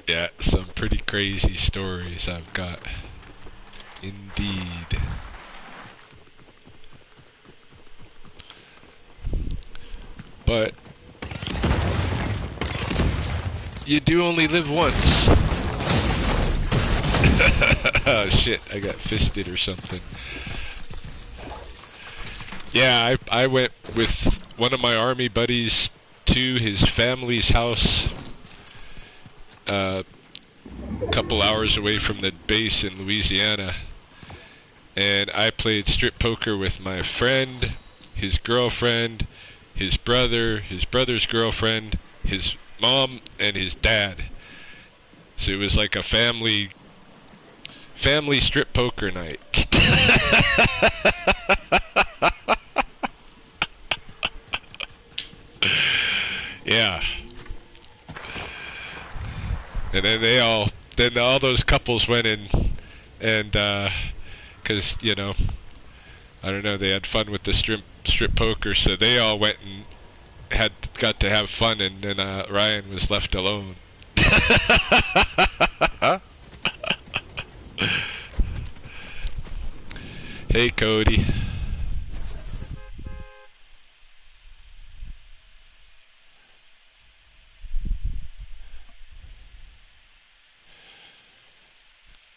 Yeah, some pretty crazy stories I've got. Indeed. But you do only live once. Oh shit, I got fisted or something. Yeah, I went with one of my army buddies to his family's house a couple hours away from the base in Louisiana, and I played strip poker with my friend, his girlfriend, his brother, his brother's girlfriend, his mom, and his dad. So it was like a family strip poker night. Yeah. And then all those couples went in and, cause, you know, I don't know, they had fun with the strip poker, so they all went and got to have fun, and then, Ryan was left alone. Hey, Cody.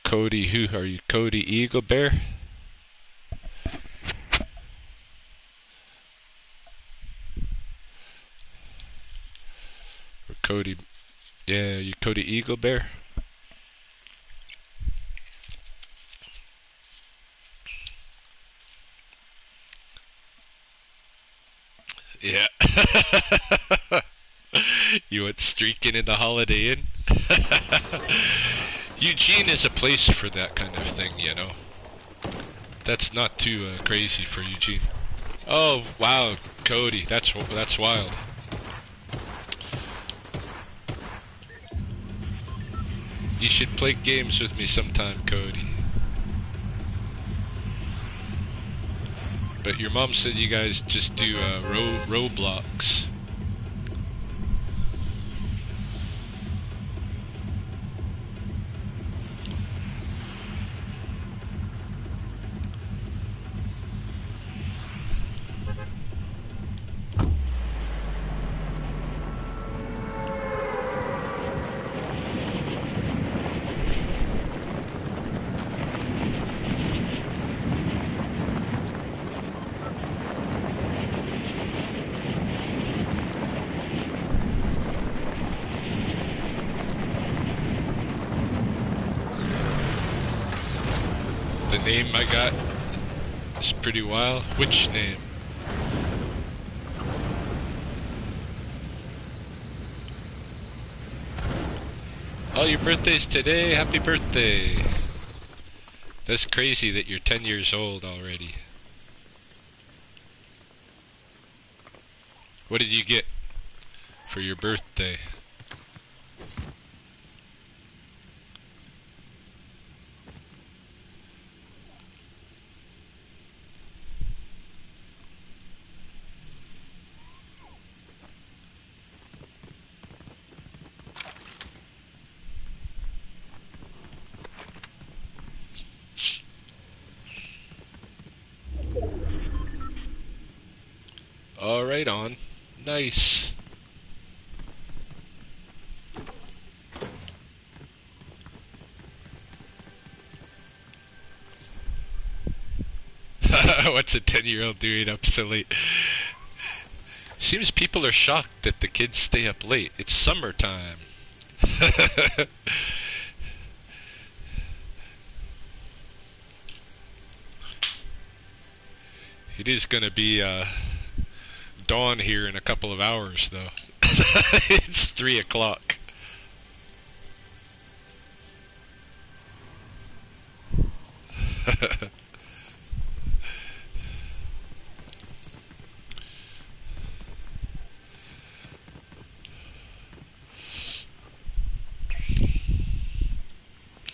Cody, who are you? Cody Eagle Bear? Or Cody, yeah, you Cody Eagle Bear? Yeah. You went streaking in the Holiday Inn? Eugene is a place for that kind of thing, you know. That's not too crazy for Eugene. Oh wow, Cody, that's wild. You should play games with me sometime, Cody. But your mom said you guys just do Roblox. The name I got is pretty wild. Which name? Oh, your birthday's today. Happy birthday. That's crazy that you're 10 years old already. What did you get for your birthday? Right on. Nice. What's a 10-year-old doing up so late? Seems people are shocked that the kids stay up late. It's summertime. It is gonna be dawn here in a couple of hours, though. It's 3 o'clock.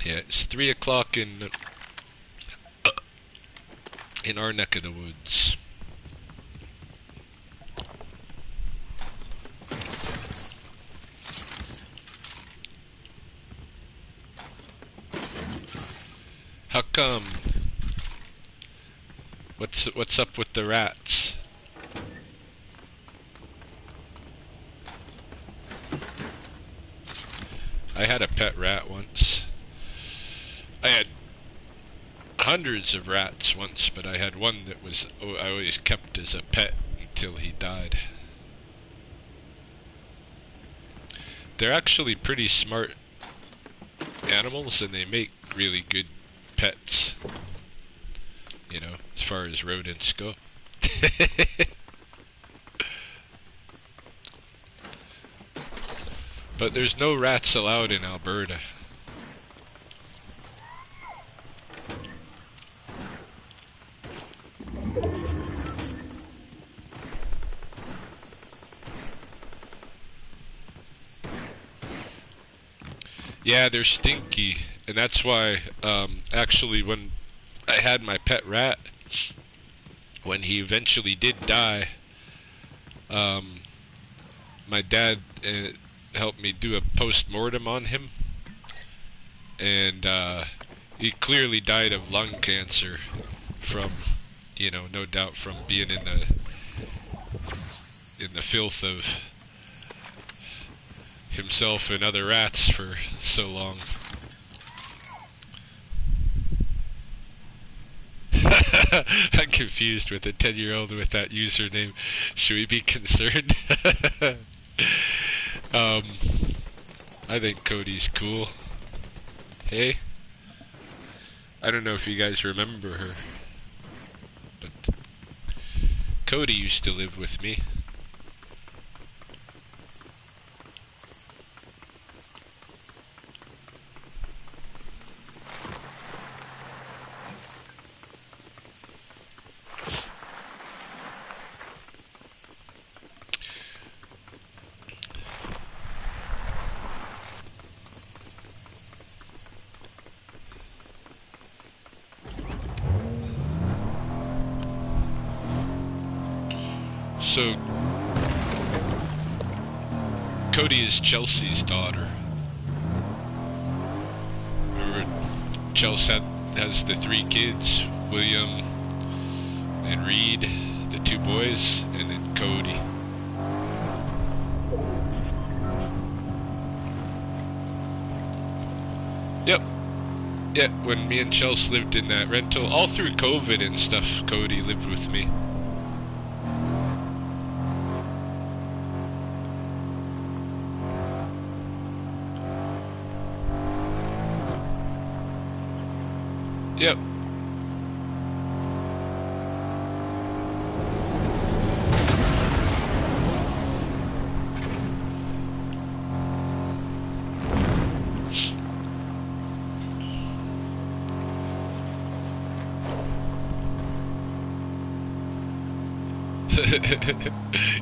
Yeah, it's 3 o'clock in our neck of the woods. How come? What's up with the rats? I had a pet rat once. I had hundreds of rats once, but I had one that was I always kept as a pet until he died. They're actually pretty smart animals, and they make really good pets, you know, as far as rodents go. But there's no rats allowed in Alberta. Yeah, they're stinky, and that's why, actually, when I had my pet rat, when he eventually did die, my dad helped me do a post-mortem on him, and he clearly died of lung cancer from, you know, no doubt from being in the filth of himself and other rats for so long. I'm confused with a 10-year-old with that username. Should we be concerned? I think Cody's cool. Hey? I don't know if you guys remember her, but Cody used to live with me. So, Cody is Chelsea's daughter. Remember, Chelsea has the 3 kids, William and Reed, the 2 boys, and then Cody. Yep. Yeah, when me and Chelsea lived in that rental, all through COVID and stuff, Cody lived with me. Yep.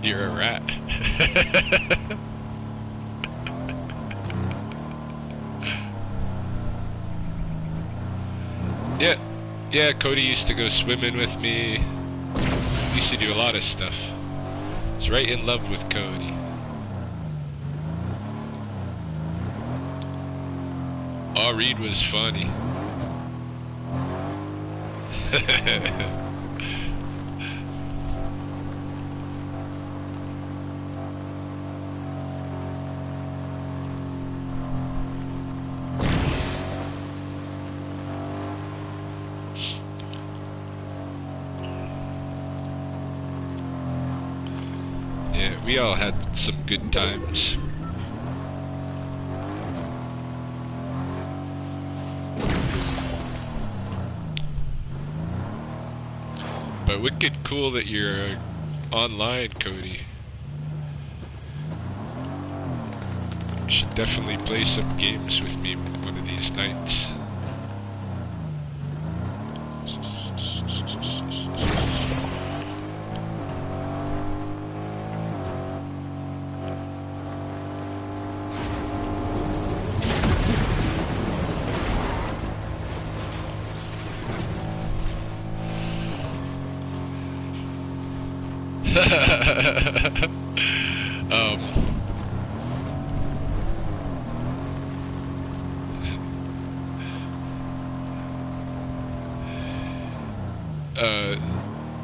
You're a rat. Yeah, Cody used to go swimming with me. Used to do a lot of stuff. I was right in love with Cody. Oh, Reed was funny. We all had some good times. But wicked cool that you're online, Cody. You should definitely play some games with me one of these nights.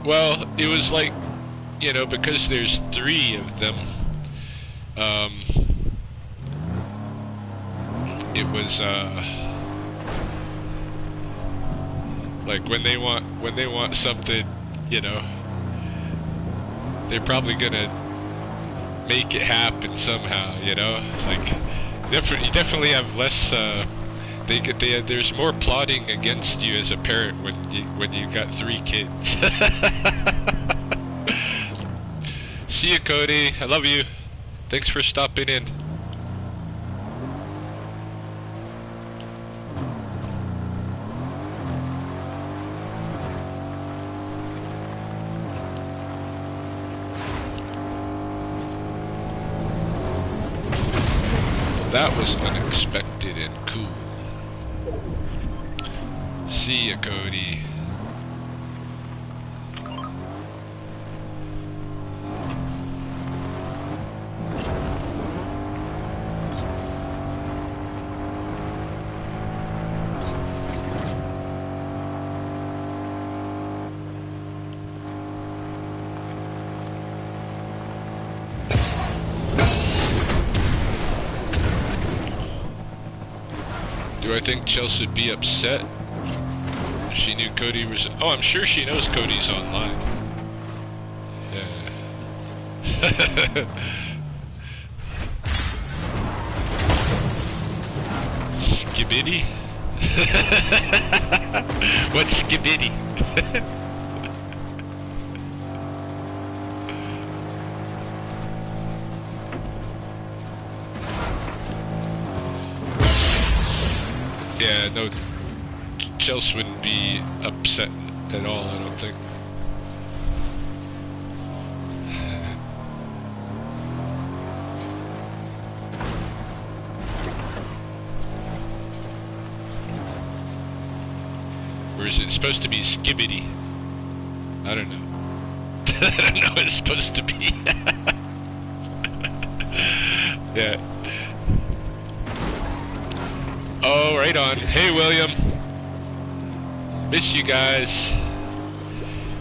Well, it was like, you know, because there's 3 of them, it was, like when they want something, you know, they're probably gonna make it happen somehow, you know, like, you definitely have less, there's more plotting against you as a parent when you got 3 kids. See you, Cody. I love you. Thanks for stopping in. Well, that was unexpected and cool. See ya, Cody. Do I think Chelsea would be upset? She knew Cody was... Oh, I'm sure she knows Cody's online. Yeah. Skibidi? What's skibidi? Yeah, no... Chelsea wouldn't be upset at all, I don't think. Or is it supposed to be skibbity? I don't know. I don't know what it's supposed to be. Yeah. Oh, right on. Hey, William. Miss you guys.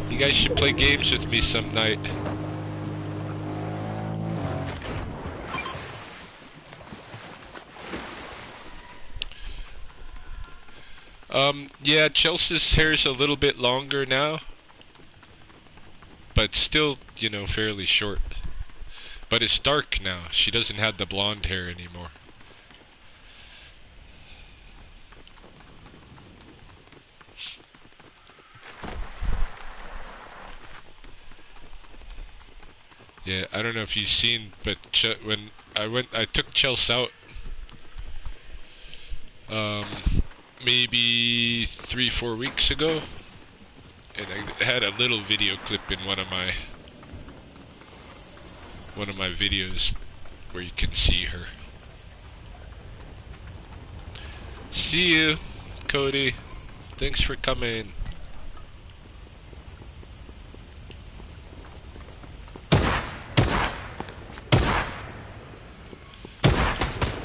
You guys should play games with me some night. Yeah, Chelsea's hair's a little bit longer now. But still, you know, fairly short. But it's dark now. She doesn't have the blonde hair anymore. Yeah, I don't know if you've seen, but when I took Chelsea out, maybe 3-4 weeks ago, and I had a little video clip in one of my videos where you can see her. See you, Cody. Thanks for coming.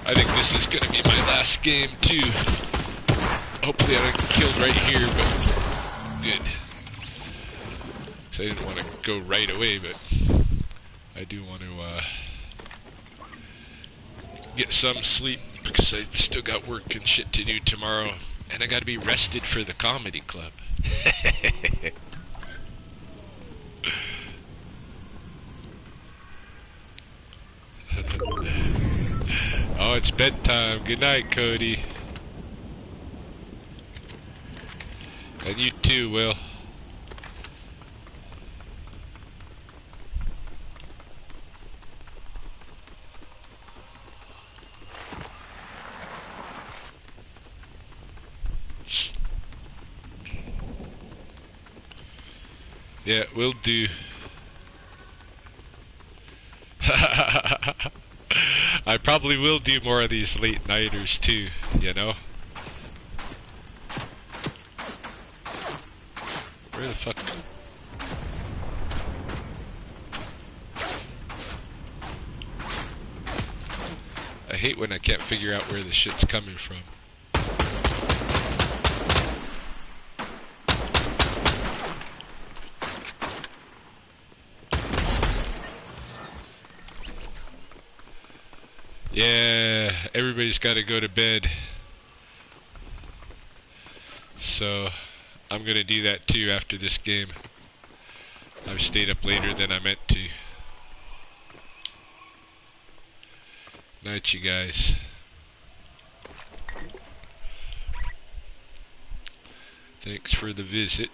I think this is gonna be my last game too. Hopefully I don't get killed right here, but good. Cause I didn't want to go right away, but I do want to get some sleep because I still got work and shit to do tomorrow, and I gotta be rested for the comedy club. Oh, it's bedtime. Good night, Cody. And you too, Will. Yeah, will do. I probably will do more of these late nighters too, you know? Where the fuck? I hate when I can't figure out where the shit's coming from. Yeah, everybody's got to go to bed. So, I'm gonna do that too after this game. I've stayed up later than I meant to. Night, you guys. Thanks for the visit.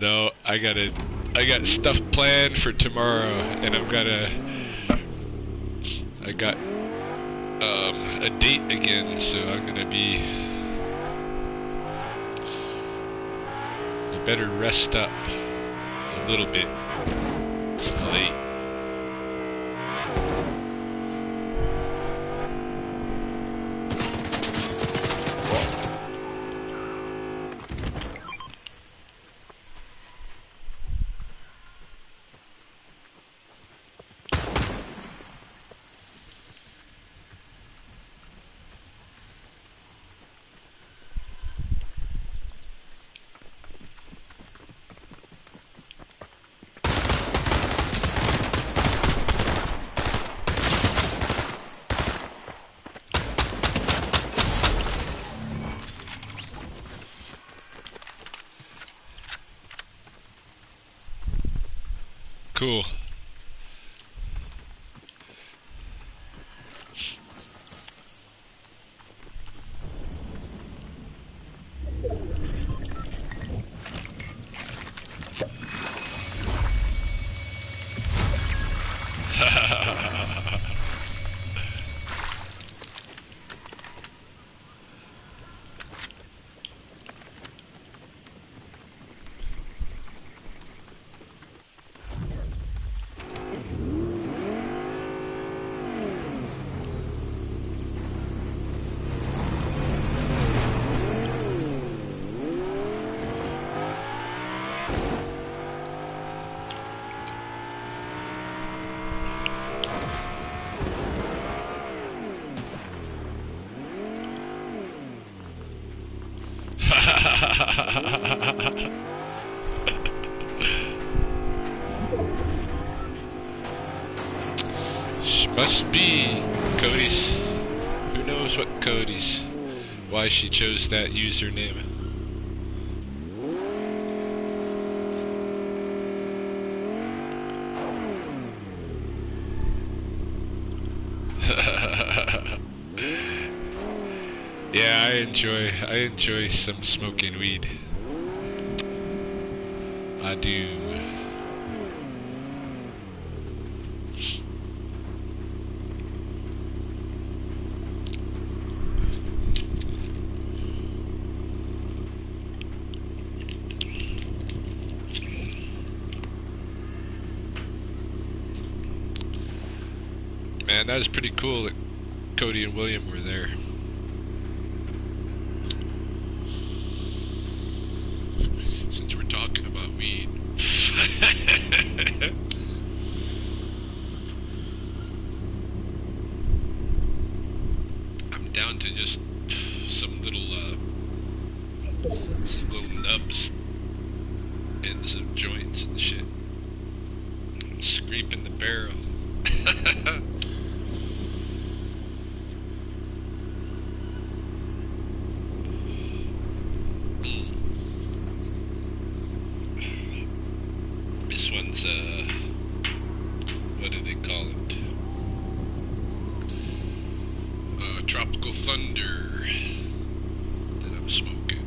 No, I got stuff planned for tomorrow, and I got a date again, so I'm gonna be, I better rest up a little bit. It's late. Cool. Must be Cody's. Who knows what Cody's? Why she chose that username. Yeah, I enjoy some smoking weed. I do. Man, that was pretty cool that Cody and William were there. Since we're talking about weed. I'm down to just some little nubs and shit. Scraping the barrel. This one's, what do they call it? Tropical Thunder that I'm smoking.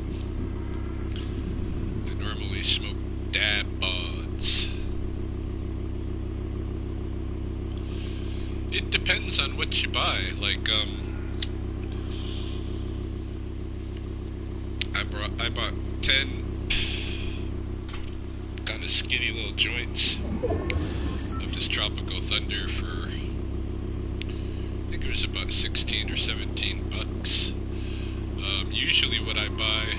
I normally smoke dab bods. It depends on what you buy. Like, I bought 10 kind of skinny little joints of this Tropical Thunder for, I think it was about 16 or 17 bucks. Usually what I buy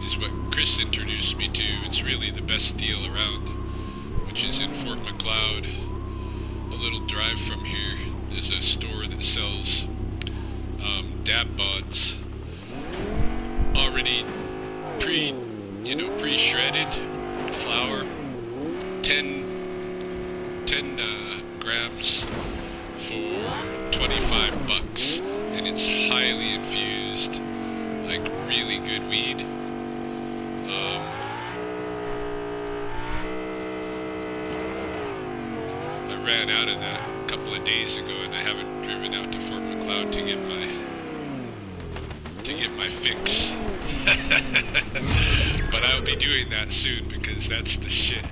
is what Chris introduced me to. It's really the best deal around, which is in Fort McLeod, a little drive from here. There's a store that sells dab bods, already pre-shredded flour, 10 grams for 25 bucks, and it's highly infused, like really good weed. I ran out of that a couple of days ago, and I haven't driven out to Fort McLeod to get my fix. But I'll be doing that soon because that's the shit.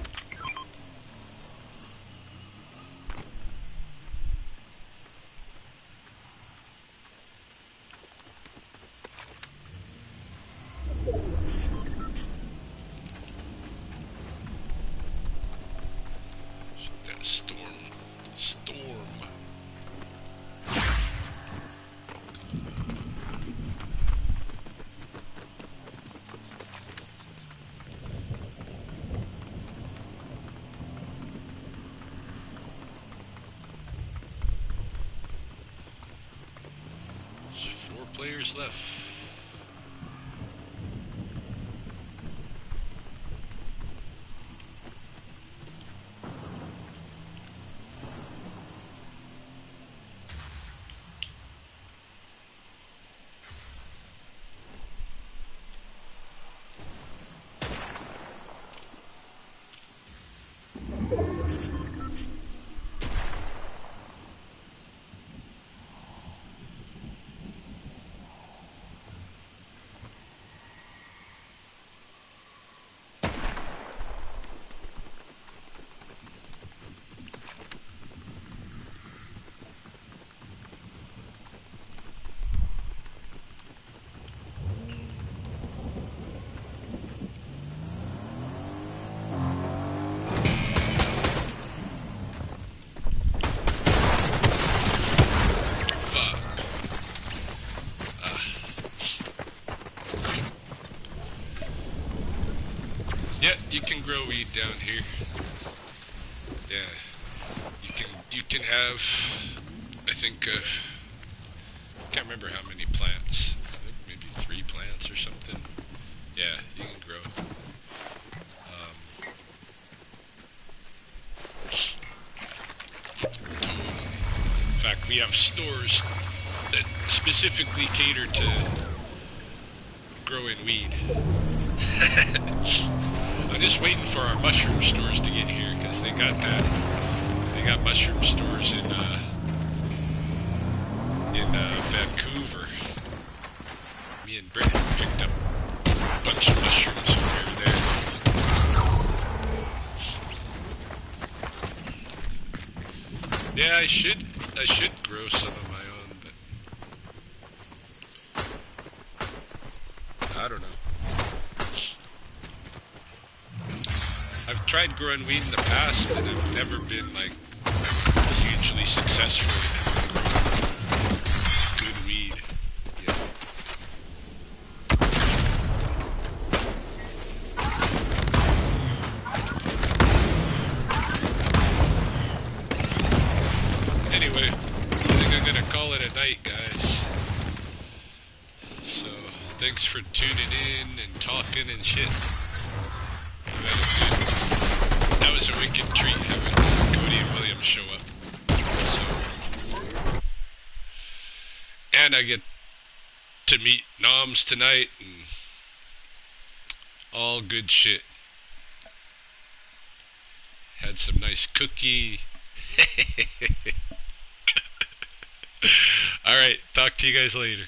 Players left. You can grow weed down here. Yeah, you can have, I think, can't remember how many plants. I think maybe 3 plants or something. Yeah, you can grow. In fact, we have stores that specifically cater to growing weed. I'm just waiting for our mushroom stores to get here because they got that. They got mushroom stores in Vancouver. Me and Britt picked up a bunch of mushrooms when we were there. Yeah, I should grow some of my own, but I don't know. I've tried growing weed in the past, and I've never been, like, hugely successful in growing good weed. Yeah. Anyway, I think I'm gonna call it a night, guys. So, thanks for tuning in and talking and shit. You had a good was a wicked treat having Cody and William show up. So, and I get to meet Noms tonight, and all good shit. Had some nice cookie. Alright, talk to you guys later.